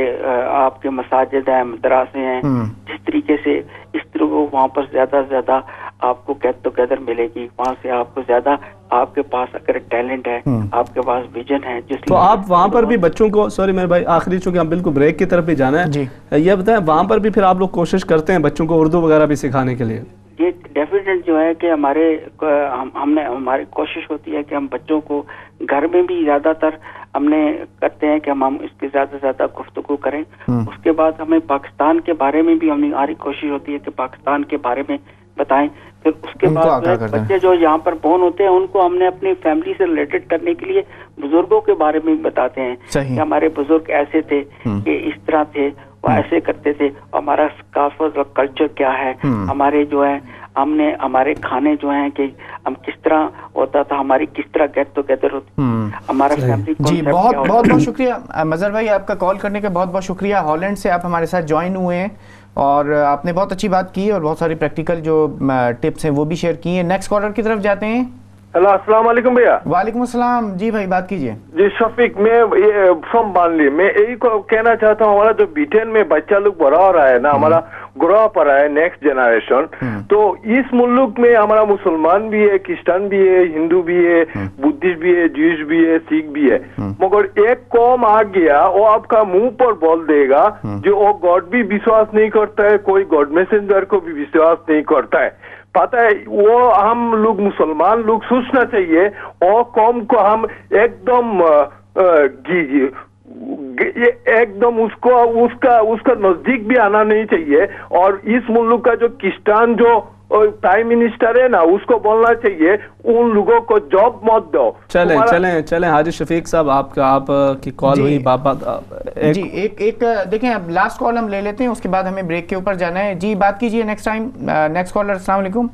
آپ کے مساجد ہیں، مدرسے ہیں، جس طریقے سے اس طرح کو وہاں پر زیادہ سے زیادہ آپ کو گیٹ ٹوگیدر ملے گی. وہاں سے آپ کو زیادہ آپ کے پاس اگر ٹیلنٹ ہے، آپ کے پاس ویژن ہے، جس تو آپ وہاں پر بھی بچوں کو، سوری میرے بھائی آخری چونکہ ہم بالکل بریک کی طرف بھی جانا ہے، یہ بتائیں وہاں پر بھی پھر آپ لوگ کوشش کرتے ہیں بچوں کو اردو وغیرہ بھی سکھانے کے لیے؟ یہ ڈیفینیٹ جو ہے کہ ہماری کوشش ہوتی ہے کہ ہم بچوں کو گھر میں بھی زیادہ تر ہم نے کرتے ہیں کہ ہم اس کی زیادہ سے زیادہ گفتگو کریں. اس کے بعد ہمیں پاکستان کے بارے میں بھی ہماری کوشش ہوتی ہے کہ پاکستان کے بارے میں بتائیں. پھر اس کے بعد بچے جو یہاں پر بورن ہوتے ہیں ان کو ہم نے اپنی فیملی سے ریلیٹڈ کرنے کے لیے بزرگوں کے بارے میں بھی بتاتے ہیں کہ ہمارے بزرگ ایسے تھے، کہ اس طرح تھے، وہ ایسے کرتے تھے، ہمارا ثقافت اور کلچر کیا ہے، ہمارے جو ہے ہم نے ہمارے کھانے جو ہیں کہ ہم کس طرح ہوتا تھا، ہماری کس طرح گیٹ ٹوگیدر ہوتی، ہمارا فیملی. جی بہت بہت بہت شکریہ مظہر بھائی، آپ کا کال کرنے کا بہت بہت شکریہ. ہالینڈ سے آپ ہمارے ساتھ جوائن ہوئے ہیں اور آپ نے بہت اچھی بات کی اور بہت ساری پریکٹیکل جو ٹپس ہیں وہ بھی شیئر کی ہیں. نیکسٹ کالر کی طرف جاتے ہیں. ہیلو السلام علیکم بھیا. وعلیکم السلام. جی بھائی بات کیجیے. جی شفیق، میں فرام بانلی. میں یہی کو کہنا چاہتا ہوں، ہمارا جو بیٹین میں بچہ لوگ بڑا ہو رہا ہے نا، ہمارا گرو اپ ہو رہا ہے نیکسٹ جنریشن، تو اس ملک میں ہمارا مسلمان بھی ہے، کرسچن بھی ہے، ہندو بھی ہے، بدھسٹ بھی ہے، جوئش بھی ہے، سکھ بھی ہے، مگر ایک قوم آ گیا وہ آپ کا منہ پر بول دے گا جو وہ گاڈ بھی وشواس نہیں کرتا ہے، کوئی گاڈ میسنجر کو بھی وشواس نہیں کرتا ہے. پتہ ہے وہ ہم لوگ مسلمان لوگ سوچنا چاہیے اور قوم کو ہم ایک دم اس کا نزدیک بھی آنا نہیں چاہیے. اور اس ملک کا جو کرسچن جو پرائم منسٹر ہے نا، اس کو بولنا چاہیے ان لوگوں کو جاب مت دو. چلیں حاجی شفیق صاحب، آپ کی کال ہوئی جی ایک دیکھیں اب لاسٹ کال ہم لے لیتے ہیں، اس کے بعد ہمیں بریک کے اوپر جانا ہے. جی بات کیجیے نیکسٹ ٹائم. Next collar. السلام علیکم.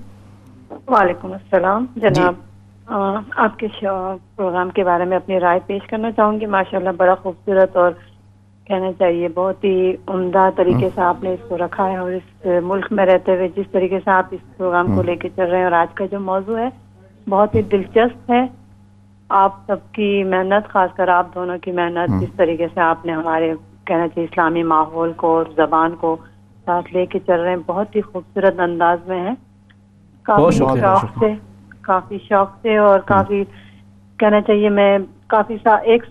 وعلیکم السلام جناب. آپ کے پروگرام کے بارے میں اپنی رائے پیش کرنا چاہوں گی. ماشاءاللہ بڑا خوبصورت اور کہنا چاہیے بہت ہی عمدہ طریقے سے آپ نے اس کو رکھا ہے، اور اس ملک میں رہتے ہوئے جس طریقے سے آپ اس پروگرام کو لے کے چل رہے ہیں، اور آج کا جو موضوع ہے بہت ہی دلچسپ ہے. آپ سب کی محنت، خاص کر آپ دونوں کی محنت، جس طریقے سے آپ نے ہمارے کہنا چاہیے اسلامی ماحول کو اور زبان کو ساتھ لے کے چل رہے ہیں، بہت ہی خوبصورت انداز میں ہیں. کافی شوق سے اور کافی کہنا چاہیے میں کافی ایک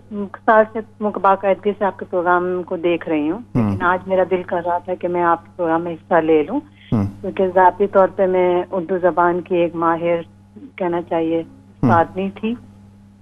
سال سے باقاعدگی سے آپ کے پروگرام کو دیکھ رہی ہوں، لیکن آج میرا دل کر رہا تھا کہ میں آپ کے پروگرام میں حصہ لے لوں، کیونکہ ذاتی طور پہ میں اردو زبان کی ایک ماہر کہنا چاہیے آدمی تھی.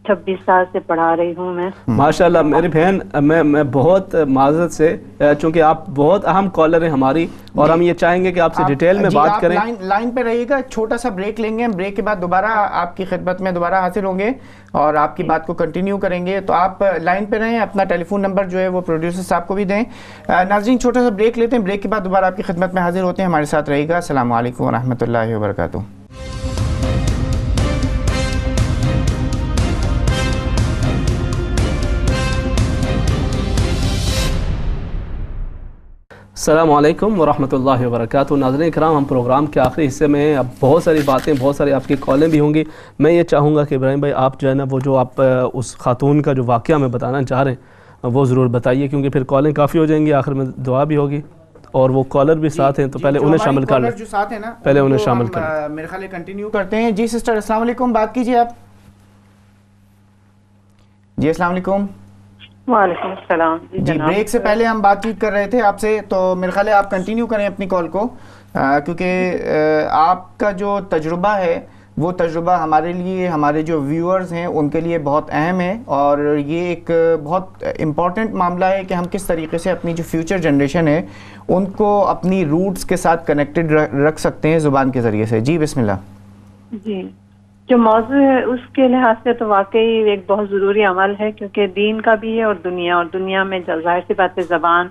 26 سال سے پڑھا رہی ہوں میں. ماشاءاللہ میری بہن، میں بہت معذرت سے، چونکہ آپ بہت اہم کالر ہیں ہماری، اور ہم یہ چاہیں گے کہ آپ سے ڈیٹیل میں بات کریں. لائن پہ رہیے گا، چھوٹا سا بریک لیں گے ہم. بریک کے بعد دوبارہ آپ کی خدمت میں دوبارہ حاضر ہوں گے اور آپ کی بات کو کنٹینیو کریں گے. تو آپ لائن پہ رہیں، اپنا ٹیلی فون نمبر جو ہے وہ پروڈیوسر صاحب کو بھی دیں. ناظرین چھوٹا سا بریک لیتے ہیں، بریک کے بعد دوبارہ آپ کی خدمت میں حاضر ہوتے ہیں. ہمارے ساتھ رہیے گا. السلام علیکم ورحمۃ اللہ وبرکاتہ. السلام علیکم ورحمۃ اللہ وبرکاتہ. ناظرین کرام، ہم پروگرام کے آخری حصے میں اب بہت ساری باتیں، بہت ساری آپ کی کالیں بھی ہوں گی. میں یہ چاہوں گا کہ ابراہیم بھائی آپ جو ہے نا وہ جو آپ اس خاتون کا جو واقعہ میں بتانا چاہ رہے ہیں وہ ضرور بتائیے، کیونکہ پھر کالیں کافی ہو جائیں گی، آخر میں دعا بھی ہوگی اور وہ کالر بھی ساتھ ہیں، تو پہلے انہیں شامل کر لیں. پہلے انہیں شامل کر لیں. میرے خیال ہے کنٹینیو کرتے ہیں. جی سسٹر السلام علیکم، بات کیجیے آپ. جی السلام علیکم. وعلیکم السلام. جی بریک سے پہلے ہم بات چیت کر رہے تھے آپ سے، تو میرے خیال ہے آپ کنٹینیو کریں اپنی کال کو، کیونکہ آپ کا جو تجربہ ہے وہ تجربہ ہمارے لیے، ہمارے جو ویورز ہیں ان کے لیے بہت اہم ہے، اور یہ ایک بہت امپورٹنٹ معاملہ ہے کہ ہم کس طریقے سے اپنی جو فیوچر جنریشن ہے ان کو اپنی روٹس کے ساتھ کنیکٹڈ رکھ سکتے ہیں زبان کے ذریعے سے. جی بسم اللہ. جی جو موضوع ہے اس کے لحاظ سے تو واقعی ایک بہت ضروری عمل ہے، کیونکہ دین کا بھی ہے اور دنیا میں ظاہر سی بات ہے زبان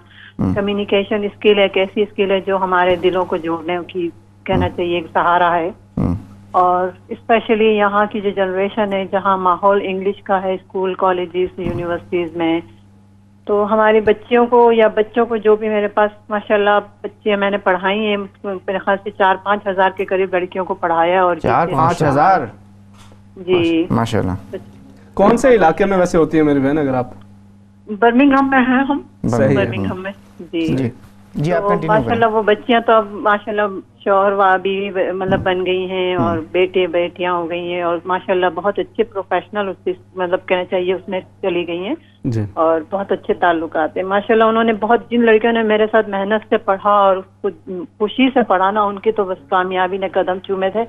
کمیونیکیشن اسکل ایک ایسی اسکل ہے جو ہمارے دلوں کو جوڑنے کی کہنا چاہیے ایک سہارا ہے. اور اسپیشلی یہاں کی جو جنریشن ہے جہاں ماحول انگلش کا ہے اسکول کالجز یونیورسٹیز میں، تو ہماری بچیوں کو یا بچوں کو جو بھی میرے پاس ماشاءاللہ بچیاں میں نے پڑھائی ہیں، میرے خیال سے 4-5 ہزار کے قریب لڑکیوں کو پڑھایا. اور 4-5 ہزار جی ماشاءاللہ. کون سے علاقے میں ویسے ہوتی ہے میری بہن؟ اگر آپ برمنگھم میں ہیں ہم، برمنگھم میں جی جی آپ کنٹینیو ماشاء اللہ وہ بچیاں تو اب ماشاء اللہ شوہر و بیوی مطلب بن گئی ہیں اور بیٹے بیٹیاں ہو گئی ہیں اور ماشاء اللہ بہت اچھے پروفیشنل مطلب کہنا چاہیے اس میں چلی گئی ہیں اور بہت اچھے تعلقات ہیں ماشاء اللہ. انہوں نے بہت جن لڑکیوں نے میرے ساتھ محنت سے پڑھا اور خوشی سے پڑھانا ان کی تو بس کامیابی نے قدم چومے تھے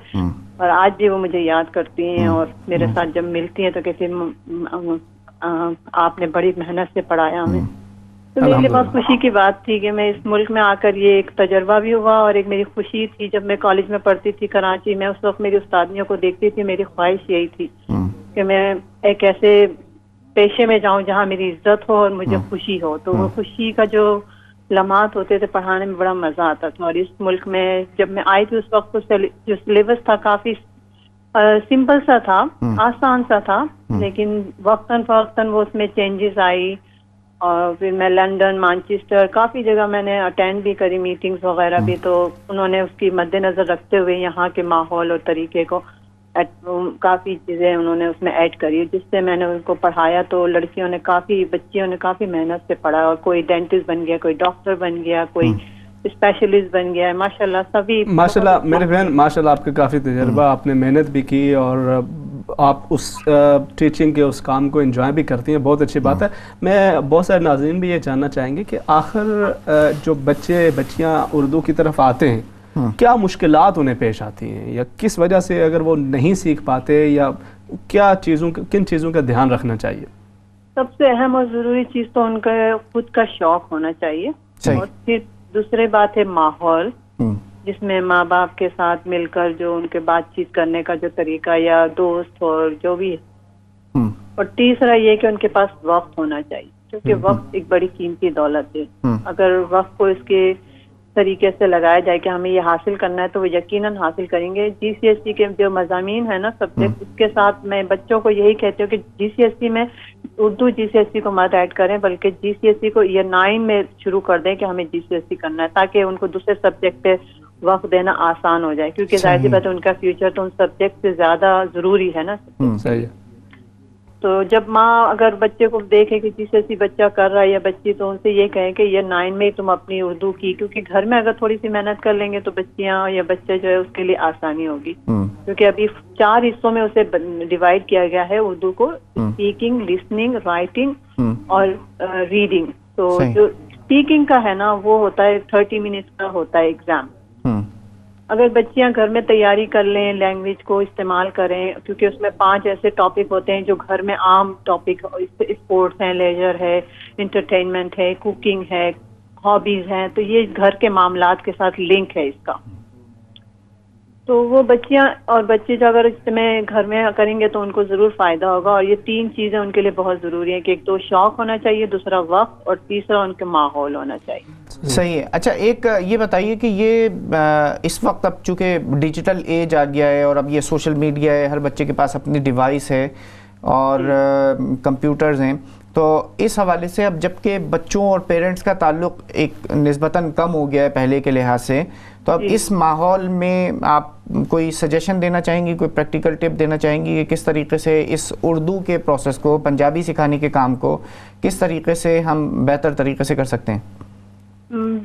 اور آج بھی وہ مجھے یاد کرتی ہیں اور میرے ساتھ جب ملتی ہیں تو کہتی ہیں آپ نے بڑی محنت سے پڑھایا ہمیں. تو میرے لیے بہت خوشی کی بات تھی کہ میں اس ملک میں آ کر یہ ایک تجربہ بھی ہوا اور ایک میری خوشی تھی. جب میں کالج میں پڑھتی تھی کراچی میں، اس وقت میری استادیوں کو دیکھتی تھی، میری خواہش یہی تھی کہ میں ایک ایسے پیشے میں جاؤں جہاں میری عزت ہو اور مجھے خوشی ہو. تو وہ خوشی کا جو لمحات ہوتے تھے پڑھانے میں بڑا مزہ آتا تھا. اور اس ملک میں جب میں آئی تھی اس وقت جو سلیبس تھا کافی سمپل سا تھا، آسان سا تھا، لیکن وقتاً فوقتاً وہ اس میں چینجز آئی. اور پھر میں لنڈن، مانچسٹر کافی جگہ میں نے اٹینڈ بھی کری میٹنگز وغیرہ بھی. تو انہوں نے اس کی مد نظر رکھتے ہوئے یہاں کے ماحول اور طریقے کو کافی چیزیں انہوں نے اس میں ایڈ کری جس سے میں نے ان کو پڑھایا. تو لڑکیوں نے بچیوں نے کافی محنت سے پڑھا اور کوئی ڈینٹسٹ بن گیا، کوئی ڈاکٹر بن گیا، کوئی اسپیشلسٹ بن گیا ہے. ماشاءاللہ سبھی ماشاءاللہ میرے بہن ماشاءاللہ آپ کا کافی تجربہ، آپ نے محنت بھی کی اور آپ اس ٹیچنگ کے اس کام کو انجوائے بھی کرتی ہیں، بہت اچھی بات ہے. میں بہت سارے ناظرین بھی یہ جاننا چاہیں گے کہ آخر جو بچیاں اردو کی طرف آتے ہیں کیا مشکلات انہیں پیش آتی ہیں یا کس وجہ سے اگر وہ نہیں سیکھ پاتے یا کن چیزوں کا دھیان رکھنا چاہیے؟ سب سے اہم اور ضروری چیز تو ان کا خود کا شوق ہونا چاہیے. اور پھر دوسری بات ہے ماحول جس میں ماں باپ کے ساتھ مل کر جو ان کے بات چیت کرنے کا جو طریقہ یا دوست اور جو بھی. اور تیسرا یہ کہ ان کے پاس وقت ہونا چاہیے کیونکہ وقت ایک بڑی قیمتی دولت ہے. اگر وقت کو اس کے طریقے سے لگایا جائے کہ ہمیں یہ حاصل کرنا ہے تو وہ یقیناً حاصل کریں گے. جی سی ایس سی کے جو مضامین ہیں نا سبجیکٹ، اس کے ساتھ میں بچوں کو یہی کہتی ہوں کہ جی سی ایس سی میں اردو جی سی ایس سی کو مت ایڈ کریں بلکہ جی سی ایس سی کو ایئر 9 میں شروع کر دیں کہ ہمیں جی سی ایس سی کرنا ہے تاکہ ان کو دوسرے سبجیکٹ پہ وقت دینا آسان ہو جائے کیونکہ ظاہر سی بات ہے ان کا فیوچر تو ان سبجیکٹ سے زیادہ ضروری ہے نا. صحیح. تو جب ماں اگر بچے کو دیکھے کہ جس ایسی بچہ کر رہا ہے یا بچی تو ان سے یہ کہیں کہ یہ 9 میں تم اپنی اردو کی، کیونکہ گھر میں اگر تھوڑی سی محنت کر لیں گے تو بچیاں یا بچے جو ہے اس کے لیے آسانی ہوگی. کیونکہ ابھی 4 حصوں میں اسے ڈیوائڈ کیا گیا ہے اردو کو، اسپیکنگ، لسننگ، رائٹنگ اور ریڈنگ. تو جو اسپیکنگ کا ہے نا وہ ہوتا ہے 30 منٹس کا ہوتا ہے ایگزام. اگر بچیاں گھر میں تیاری کر لیں، لینگویج کو استعمال کریں کیونکہ اس میں 5 ایسے ٹاپک ہوتے ہیں جو گھر میں عام ٹاپک، اسپورٹس ہیں، لیجر ہے، انٹرٹینمنٹ ہے، کوکنگ ہے، ہابیز ہیں، تو یہ گھر کے معاملات کے ساتھ لنک ہے اس کا. تو وہ بچیاں اور بچے جو اگر اس میں گھر میں کریں گے تو ان کو ضرور فائدہ ہوگا. اور یہ 3 چیزیں ان کے لیے بہت ضروری ہیں کہ ایک تو شوق ہونا چاہیے، دوسرا وقت اور تیسرا ان کے ماحول ہونا چاہیے. صحیح ہے. اچھا ایک یہ بتائیے کہ یہ اس وقت اب چونکہ ڈیجیٹل ایج آ گیا ہے اور اب یہ سوشل میڈیا ہے، ہر بچے کے پاس اپنی ڈیوائس ہے اور کمپیوٹرز ہیں، تو اس حوالے سے اب جبکہ بچوں اور پیرنٹس کا تعلق ایک نسبتاً کم ہو گیا ہے پہلے کے لحاظ سے، تو اب اس ماحول میں آپ کوئی سجیشن دینا چاہیں گی، کوئی پریکٹیکل ٹپ دینا چاہیں گی کہ کس طریقے سے اس اردو کے پروسیس کو، پنجابی سکھانے کے کام کو کس طریقے سے ہم بہتر طریقے سے کر سکتے ہیں؟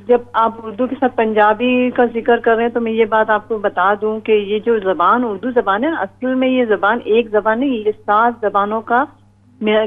جب آپ اردو کے ساتھ پنجابی کا ذکر کر رہے ہیں تو میں یہ بات آپ کو بتا دوں کہ یہ جو زبان اردو زبان ہے اصل میں یہ زبان ایک زبان نہیں، یہ 7 زبانوں کا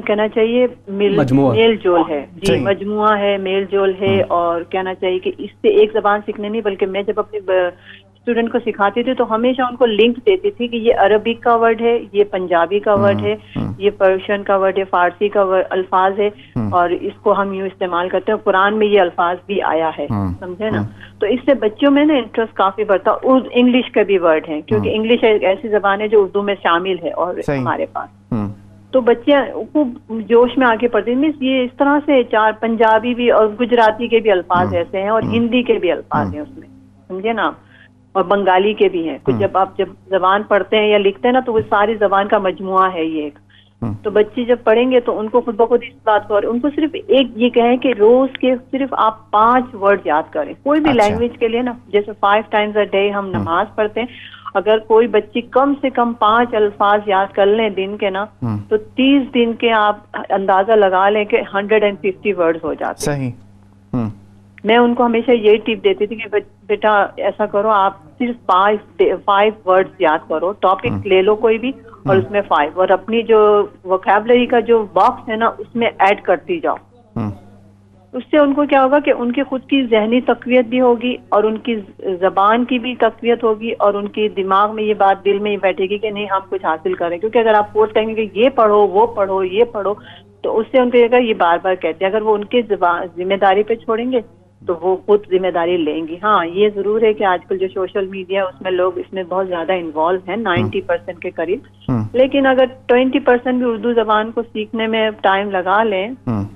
کہنا چاہیے میل جول ہے. جی مجموعہ ہے، میل جول ہے. اور کہنا چاہیے کہ اس سے ایک زبان سیکھنے نہیں بلکہ میں جب اپنے اسٹوڈنٹ کو سکھاتی تھی تو ہمیشہ ان کو لنک دیتی تھی کہ یہ عربک کا ورڈ ہے، یہ پنجابی کا ورڈ ہے، یہ پرشین کا ورڈ ہے، فارسی کا الفاظ ہے اور اس کو ہم یوں استعمال کرتے ہیں. قرآن میں یہ الفاظ بھی آیا ہے، سمجھے نا. تو اس سے بچوں میں نا انٹرسٹ کافی بڑھتا. انگلش کے بھی ورڈ ہیں کیونکہ انگلش ایک ایسی زبان ہے جو اردو میں شامل ہے اور ہمارے پاس، تو بچے خوب جوش میں آگے پڑھتے ہیں. یہ اس طرح سے 4 پنجابی بھی اور گجراتی کے بھی الفاظ ایسے ہیں اور ہندی کے بھی الفاظ ہیں اس میں، سمجھے نا. اور بنگالی کے بھی ہیں کچھ. جب زبان پڑھتے ہیں یا لکھتے ہیں نا تو وہ ساری زبان کا مجموعہ ہے یہ ایک. تو بچے جب پڑھیں گے تو ان کو خود بخود اس بات کو, ان کو صرف ایک یہ کہیں کہ روز کے صرف آپ 5 ورڈ یاد کریں کوئی بھی لینگویج کے لیے نا. جیسے 5 times a day ہم نماز پڑھتے ہیں, اگر کوئی بچی کم سے کم 5 الفاظ یاد کر لیں دن کے نا تو 30 دن کے آپ اندازہ لگا لیں کہ 150 ورڈز ہو جاتے ہیں. صحیح. میں ان کو ہمیشہ یہی ٹپ دیتی تھی کہ بیٹا ایسا کرو, آپ صرف 5 ورڈز یاد کرو, ٹاپک لے لو کوئی بھی اور اس میں 5, اور اپنی جو ووکیبلری کا جو باکس ہے نا اس میں ایڈ کرتی جاؤ. اس سے ان کو کیا ہوگا کہ ان کی خود کی ذہنی تقویت بھی ہوگی اور ان کی زبان کی بھی تقویت ہوگی, اور ان کی دماغ میں یہ بات دل میں ہی بیٹھے گی کہ نہیں ہم کچھ حاصل کریں. کیونکہ اگر آپ فورس کہیں گے کہ یہ پڑھو وہ پڑھو یہ پڑھو تو اس سے ان کو یہ بار بار کہتے ہیں. اگر وہ ان کی ذمہ داری پہ چھوڑیں گے تو وہ خود ذمہ داری لیں گی. ہاں یہ ضرور ہے کہ آج کل جو سوشل میڈیا ہے اس میں لوگ اس میں بہت زیادہ انوالو ہیں 90% کے قریب, لیکن اگر 20% بھی اردو زبان کو سیکھنے میں ٹائم لگا لیں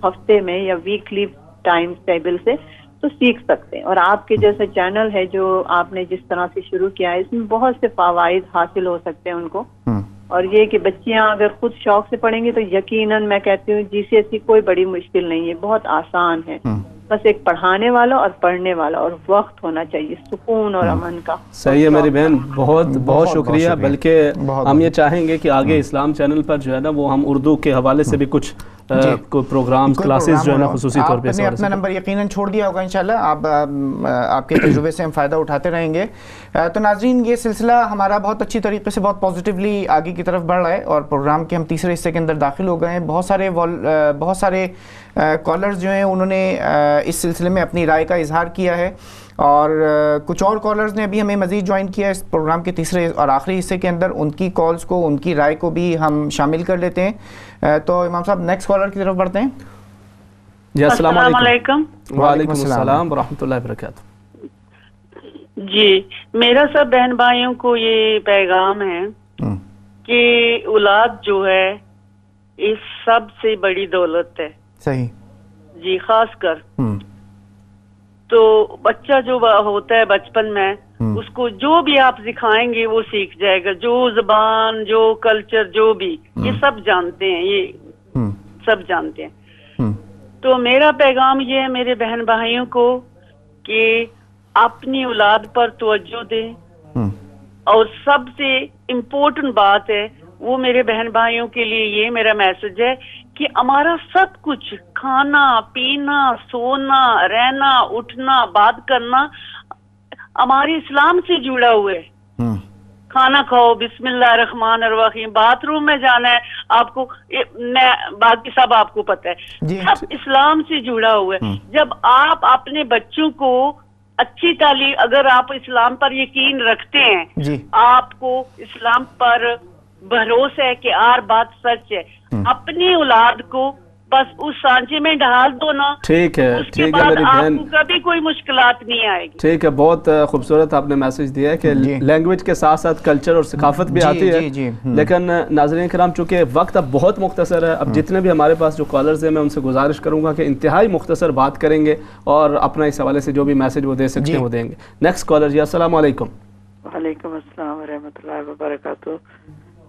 ہفتے میں یا ویکلی ٹائم ٹیبل سے تو سیکھ سکتے ہیں. اور آپ کے جیسے چینل ہے جو آپ نے جس طرح سے شروع کیا ہے اس میں بہت سے فوائد حاصل ہو سکتے ہیں ان کو. اور یہ کہ بچیاں اگر خود شوق سے پڑھیں گی تو یقیناً میں کہتی ہوں GCSE کوئی بڑی مشکل نہیں ہے, بہت آسان ہے. بس ایک پڑھانے والا اور پڑھنے والا اور وقت ہونا چاہیے سکون اور امن کا. صحیح ہے میری بہن, بہت بہت شکریہ. بلکہ ہم یہ چاہیں گے کہ آگے اسلام چینل پر جو ہے نا وہ ہم اردو کے حوالے سے بھی کچھ پروگرام کلاسز جو ہے نا خصوصی طور پہ آپ نے اپنا نمبر یقیناً چھوڑ دیا ہوگا انشاءاللہ. آپ کے تجربے سے ہم فائدہ اٹھاتے رہیں گے. تو ناظرین یہ سلسلہ ہمارا بہت اچھی طریقے سے بہت پازیٹیولی آگے کی طرف بڑھ رہا ہے اور پروگرام کے ہم تیسرے حصے کے اندر داخل ہو گئے ہیں. بہت سارے کالرز جو ہیں انہوں نے اس سلسلے میں اپنی رائے کا اظہار کیا ہے, اور کچھ اور کالرز نے ابھی ہمیں مزید جوائن کیا ہے اس پروگرام کے تیسرے اور آخری حصے کے اندر. ان کی کالز کو, ان کی رائے کو بھی ہم شامل کر لیتے ہیں. تو امام صاحب نیکسٹ کالر کی طرف بڑھتے ہیں. جی السلام علیکم. وعلیکم السلام ورحمۃ اللہ وبرکاتہ. جی میرا سب بہن بھائیوں کو یہ پیغام ہے کہ اولاد جو ہے اس سب سے بڑی دولت ہے. صحیح. جی خاص کر تو بچہ جو ہوتا ہے بچپن میں اس کو جو بھی آپ سکھائیں گے وہ سیکھ جائے گا. جو زبان جو کلچر جو بھی یہ سب جانتے ہیں, یہ سب جانتے ہیں. تو میرا پیغام یہ ہے میرے بہن بھائیوں کو کہ اپنی اولاد پر توجہ دیں, اور سب سے امپورٹنٹ بات ہے وہ میرے بہن بھائیوں کے لیے یہ میرا میسج ہے کہ ہمارا سب کچھ کھانا پینا سونا رہنا اٹھنا بات کرنا ہمارے اسلام سے جڑا ہوا ہے. کھانا کھاؤ بسم اللہ الرحمن الرحیم, باتھ روم میں جانا ہے آپ کو, میں باقی سب آپ کو پتہ ہے, سب اسلام سے جڑا ہوا ہے. جب آپ اپنے بچوں کو اچھی تعلیم, اگر آپ اسلام پر یقین رکھتے ہیں آپ کو اسلام پر بھروسہ ہے کہ ہر بات سچ ہے, اپنی اولاد کو بس اس سانچے میں ڈال دو نا, ٹھیک ہے میری بہن, آپ کو کبھی کوئی مشکلات نہیں آئے گی. ٹھیک ہے, بہت خوبصورت آپ نے میسج دیا ہے کہ لینگویج کے ساتھ ساتھ کلچر اور ثقافت بھی آتی ہے. لیکن ناظرین کرام چونکہ وقت اب بہت مختصر ہے, اب جتنے بھی ہمارے پاس جو کالرز ہیں میں ان سے گزارش کروں گا کہ انتہائی مختصر بات کریں گے اور اپنا اس حوالے سے جو بھی میسج وہ دے سکتے ہیں وہ دیں گے. نیکسٹ کالر جی السلام علیکم. وعلیکم السلام ورحمۃ اللہ وبرکاتہ.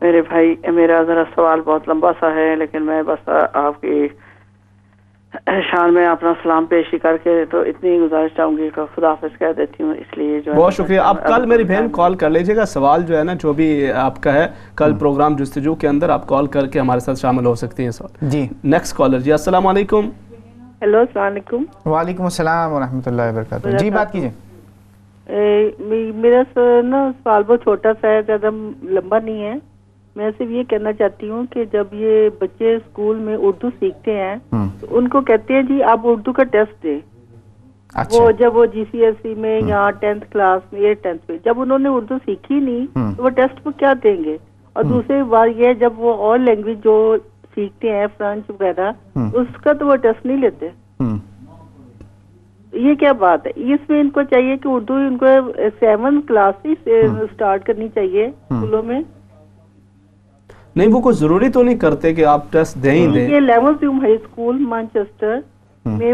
میرے بھائی میرا ذرا سوال بہت لمبا سا ہے لیکن میں بس آپ کی شان میں اپنا سلام پیشی کر کے تو اتنی گزارش چاہوں گی کہ خدا حافظ کہہ دیتی ہوں. اس لیے جو بہت شکریہ. آپ کل میری بہن کال کر لیجیے گا, سوال جو ہے نا جو بھی آپ کا ہے کل پروگرام جستجو کے اندر آپ کال کر کے ہمارے ساتھ شامل ہو سکتی ہیں سوال. جی نیکسٹ کالر جی السلام علیکم. ہیلو السلام علیکم. وعلیکم السلام ورحمۃ اللہ وبرکاتہ. جی بات کیجیے. میرا نا سوال بہت چھوٹا سا ہے, زیادہ لمبا نہیں ہے. میں صرف یہ کہنا چاہتی ہوں کہ جب یہ بچے اسکول میں اردو سیکھتے ہیں تو ان کو کہتے ہیں جی آپ اردو کا ٹیسٹ دیں. وہ جب وہ GCSE میں یا 10th کلاس میں یا 10th میں جب انہوں نے اردو سیکھی نہیں تو وہ ٹیسٹ میں کیا دیں گے. اور دوسری بار یہ جب وہ اور لینگویج جو سیکھتے ہیں فرینچ وغیرہ اس کا تو وہ ٹیسٹ نہیں لیتے. یہ کیا بات ہے؟ اس میں ان کو چاہیے کہ اردو ان کو 7 کلاس سے اسٹارٹ کرنی چاہیے اسکولوں میں. نہیں وہ کوئی ضروری تو نہیں کرتے کہ آپ ٹیسٹ دیں ہی دیں. یہ 11th ہائی اسکول مانچسٹر میں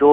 2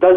10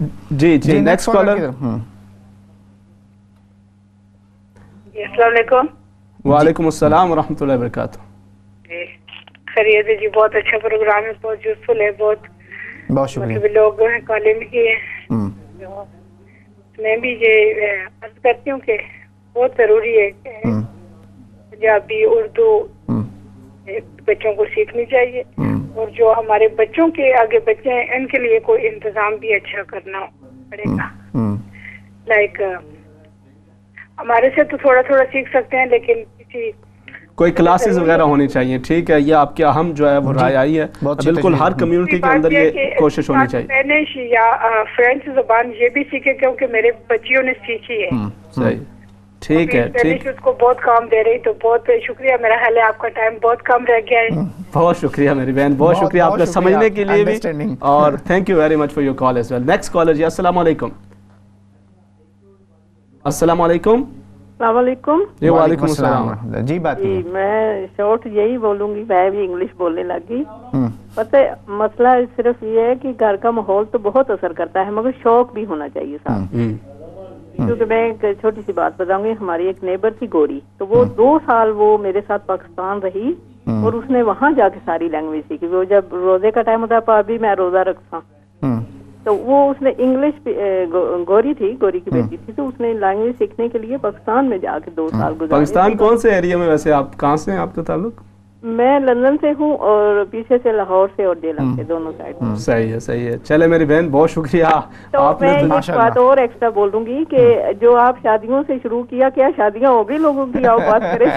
جی جی نیکسٹ کالر. السلام علیکم. وعلیکم السلام ورحمۃ اللہ وبرکاتہ. خیریت ہے جی, بہت اچھا پروگرام ہے, بہت یوزفل ہے, بہت شکریہ. لوگ ہیں کالنگ کی ہیں, میں بھی یہ عرض کرتی ہوں کہ بہت ضروری ہے کہ پنجابی اردو بچوں کو سیکھنی چاہیے, اور جو ہمارے بچوں کے آگے بچے ہیں ان کے لیے کوئی انتظام بھی اچھا کرنا پڑے گا. لائک ہمارے سے تو تھوڑا تھوڑا سیکھ سکتے ہیں, لیکن کسی کوئی کلاسز وغیرہ ہونی چاہیے. ٹھیک ہے, یہ آپ کے اہم جو ہے وہ رائے آئی ہے. بالکل ہر کمیونٹی کے اندر یہ کوشش ہونی چاہیے. اسپینش یا فرینچ زبان یہ بھی سیکھے, کیونکہ میرے بچیوں نے سیکھی ہے. صحیح, ٹھیک ہے, ٹھیک. اس کو بہت کام دے رہی, تو بہت شکریہ. میرا خیال ہے آپ کا ٹائم بہت کم رہ گیا ہے. بہت شکریہ میری بہن, بہت شکریہ آپ کا سمجھنے کے لیے بھی, اور thank you very much for your call as well. Next caller جی. السلام علیکم. السلام علیکم. السلام علیکم. جی وعلیکم السلام. جی بات جی, میں شارٹ یہی بولوں گی, میں بھی انگلش بولنے لگی. پتہ مسئلہ صرف یہ ہے کہ گھر کا ماحول تو بہت اثر کرتا ہے, مگر شوق بھی ہونا چاہیے ساتھ. کیونکہ میں ایک چھوٹی سی بات بتاؤں گی. ہماری ایک نیبر تھی گوری, تو وہ 2 سال وہ میرے ساتھ پاکستان رہی, اور اس نے وہاں جا کے ساری لینگویج سیکھی. وہ جب روزے کا ٹائم ہوتا ہے, ابھی میں روزہ رکھتا, تو وہ اس نے انگلش, گوری تھی, گوری کی بیٹی تھی, تو اس نے لینگویج سیکھنے کے لیے پاکستان میں جا کے 2 سال گزارے. پاکستان کون سے ایریا میں ویسے آپ کہاں سے ہیں, آپ کا تعلق؟ میں لندن سے ہوں, اور پیچھے سے لاہور سے اور جیلم سے, دونوں سائڈ. صحیح ہے, صحیح ہے. چلے میری بہن بہت شکریہ. تو میں ایک بات اور ایکسٹرا بول دوں گی کہ جو آپ شادیوں سے شروع کیا, کیا شادیاں ہو گئی لوگوں کی؟ آؤ بات کریں.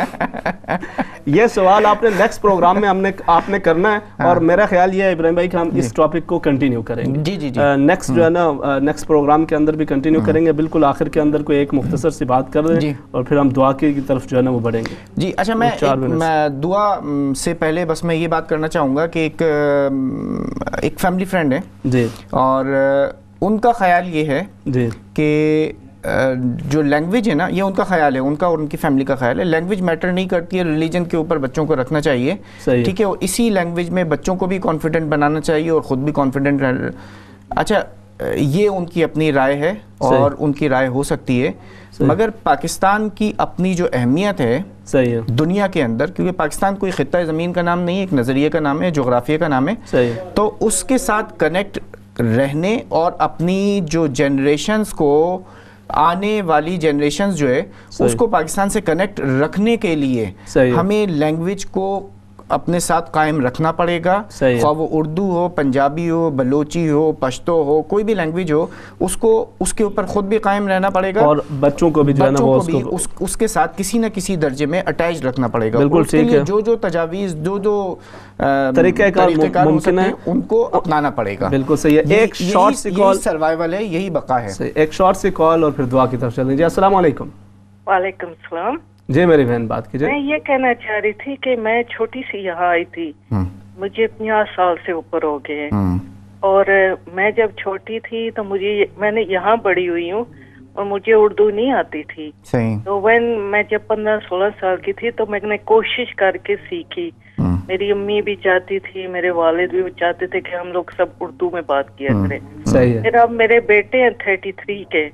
یہ سوال آپ نے نیکسٹ پروگرام میں آپ نے کرنا ہے, اور میرا خیال یہ ہے ابراہیم بھائی کہ ہم اس ٹاپک کو کنٹینیو کریں گے. جی جی جی. نیکسٹ جو ہے نا, نیکسٹ پروگرام کے اندر بھی کنٹینیو کریں گے. بالکل آخر کے اندر کوئی ایک مختصر سی بات کر دیں, اور پھر ہم دعا کی طرف جو ہے نا وہ بڑھیں گے. جی اچھا, میں دعا سے پہلے بس میں یہ بات کرنا چاہوں گا کہ ایک فیملی فرینڈ ہے جی, اور ان کا خیال یہ ہے جی کہ جو لینگویج ہے نا, یہ ان کا خیال ہے, ان کا اور ان کی فیملی کا خیال ہے, لینگویج میٹر نہیں کرتی ہے, ریلیجن کے اوپر بچوں کو رکھنا چاہیے. ٹھیک ہے, اور اسی لینگویج میں بچوں کو بھی کانفیڈنٹ بنانا چاہیے, اور خود بھی کانفیڈنٹ رہنا. اچھا, یہ ان کی اپنی رائے ہے, اور ان کی رائے ہو سکتی ہے, مگر پاکستان کی اپنی جو اہمیت ہے دنیا کے اندر, کیونکہ پاکستان کوئی خطہ زمین کا نام نہیں ہے, ایک نظریے کا نام ہے, جغرافیہ کا نام ہے, تو اس کے ساتھ کنیکٹ رہنے, اور اپنی جو جنریشنز کو, آنے والی جنریشنز جو ہے اس کو پاکستان سے کنیکٹ رکھنے کے لیے ہمیں لینگویج کو اپنے ساتھ قائم رکھنا پڑے گا. خواہ وہ اردو ہو, پنجابی ہو, بلوچی ہو, پشتو ہو, کوئی بھی لینگویج ہو, اس کو اس کے اوپر خود بھی قائم رہنا پڑے گا, اور بچوں کو بھی جو ہے نا وہ اس کے ساتھ کسی نہ کسی درجے میں اٹیچ رکھنا پڑے گا. بالکل ٹھیک ہے. جو تجاویز, جو طریقہ کار ممکن ہے, ان کو اپنانا پڑے گا. بالکل صحیح ہے. ایک شارٹ سی کال, سروائیول ہے, یہی بقا ہے. ایک شارٹ سی کال اور پھر دعا کی طرف چلیں. جی السلام علیکم. وعلیکم السلام. جی میری بہن بات کیجیے. میں یہ کہنا چاہ رہی تھی کہ میں چھوٹی سی یہاں آئی تھی, مجھے 50 سال سے اوپر ہو گئے, اور میں جب چھوٹی تھی تو میں نے یہاں بڑی ہوئی ہوں, اور مجھے اردو نہیں آتی تھی. تو میں جب 15-16 سال کی تھی تو میں نے کوشش کر کے سیکھی. میری امی بھی چاہتی تھی, میرے والد بھی چاہتے تھے کہ ہم لوگ سب اردو میں بات کیا کریں. پھر اب میرے بیٹے ہیں 33 کے,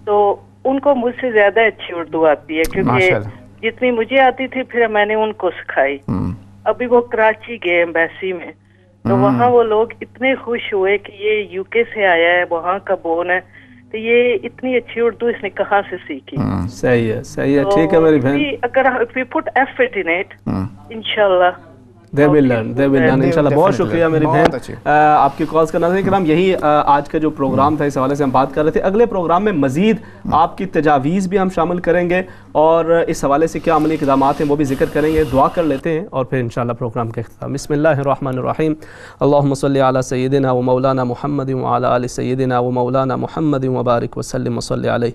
تو ان کو مجھ سے زیادہ اچھی اردو آتی ہے, کیونکہ جتنی مجھے آتی تھی پھر میں نے ان کو سکھائی. ابھی وہ کراچی گئے ایمبیسی میں, تو وہاں وہ لوگ اتنے خوش ہوئے کہ یہ UK سے آیا ہے, وہاں کا بورن ہے, تو یہ اتنی اچھی اردو اس نے کہاں سے سیکھی. صحیح ہے, صحیح ہے. ٹھیک ہے میری بہن, اگر we put effort in it, انشاءاللہ they will learn انشاءاللہ. بہت شکریہ میری بہن آپ کی کالز کا. ناظرین کرام, یہی آج کا جو پروگرام تھا, اس حوالے سے ہم بات کر رہے تھے. اگلے پروگرام میں مزید آپ کی تجاویز بھی ہم شامل کریں گے, اور اس حوالے سے کیا عملی اقدامات ہیں وہ بھی ذکر کریں گے. دعا کر لیتے ہیں اور پھر انشاءاللہ پروگرام کا اختتام. بسم اللہ الرحمن الرحیم. اللہم صلی علی سیدنا و مولانا محمد وعلی آل سیدنا و مولانا محمد وبارک وسلم وصلی علیہ.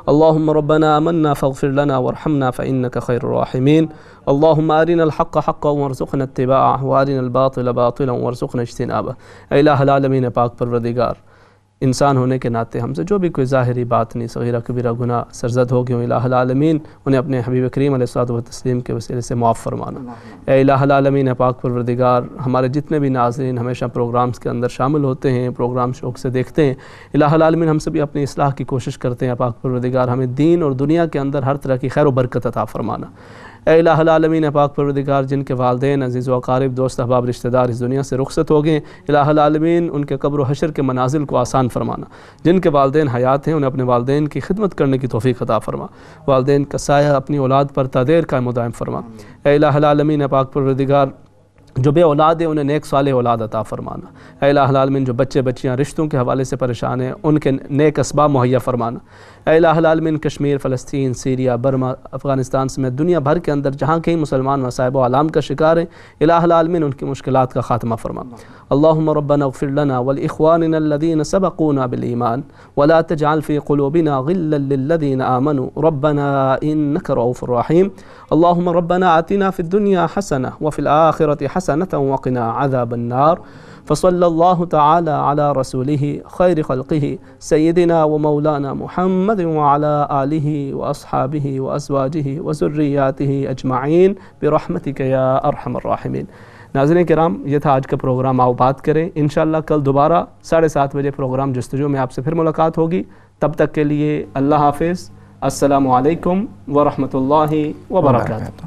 اللہم ربنا آمنا فاغفر لنا وارحمنا فإنک خیر الراحمین. اللہم ارنا الحق حقا وارزقنا اتباعہ وارنا الباطل باطلا وارزقنا اجتنابہ. اے الہ العالمین, پاک پروردگار, انسان ہونے کے ناطے ہم سے جو بھی کوئی ظاہری بات نہیں صغیرہ کبیرہ گناہ سرزد ہو گئے ہوں، الہ العالمین انہیں اپنے حبیب کریم علیہ الصلوۃ والتسلیم کے وسیلے سے معاف فرمانا۔ اے الہ العالمین، اے پاک پروردگار، ہمارے جتنے بھی ناظرین ہمیشہ پروگرامز کے اندر شامل ہوتے ہیں، پروگرام شوق سے دیکھتے ہیں، الہ العالمین ہم سے بھی اپنی اصلاح کی کوشش کرتے ہیں، پاک پروردگار ہمیں دین اور دنیا کے اندر ہر طرح کی خیر و برکت عطا فرمانا۔ اے الہ العالمین، پاک پروردگار، جن کے والدین، عزیز و اقارب، دوست احباب، رشتہ دار اس دنیا سے رخصت ہو گئے، الہ العالمین ان کے قبر و حشر کے منازل کو آسان فرمانا۔ جن کے والدین حیات ہیں انہیں اپنے والدین کی خدمت کرنے کی توفیق عطا فرما، والدین کا سایہ اپنی اولاد پر تدیر قائم و دائم فرما۔ اے الہ العالمین، پاک پروردگار، جو بے اولاد ہیں انہیں نیک صالح اولاد عطا فرمانا۔ اے الہ العالمین، جو بچے بچیاں رشتوں کے حوالے سے پریشان ہیں ان کے نیک اسباب مہیا فرمانا۔ اے الہ العالمین، کشمیر، فلسطین، سیریا، برما، افغانستان سمیت دنیا بھر کے اندر جہاں کہیں مسلمان مصائب و آلام کا شکار ہیں، الہ العالمین ان کی مشکلات کا خاتمہ فرما۔ اللہم ربنا اغفر لنا ولاخواننا الذین سبقونا بالایمان ولا تجعل فی قلوبنا غلا للذین آمنوا ربنا انک رؤوف رحیم۔ اللہم ربنا آتنا فی الدنیا حسنہ وفی الآخرۃ حسنۃ وقنا عذاب النار۔ فصلی اللہ تعالی علی رسولہ خیر خلقہ سیدنا و مولانا محمد وعلی آلہ واصحابہ وازواجہ وذریاتہ اجمعین برحمتک یا ارحم الراحمین۔ ناظرین کرام، یہ تھا آج کا پروگرام آؤ بات کریں۔ انشاءاللہ کل دوبارہ 7:30 بجے پروگرام جستجو میں آپ سے پھر ملاقات ہوگی۔ تب تک کے لیے اللہ حافظ، السلام علیکم ورحمۃ اللہ وبرکاتہ۔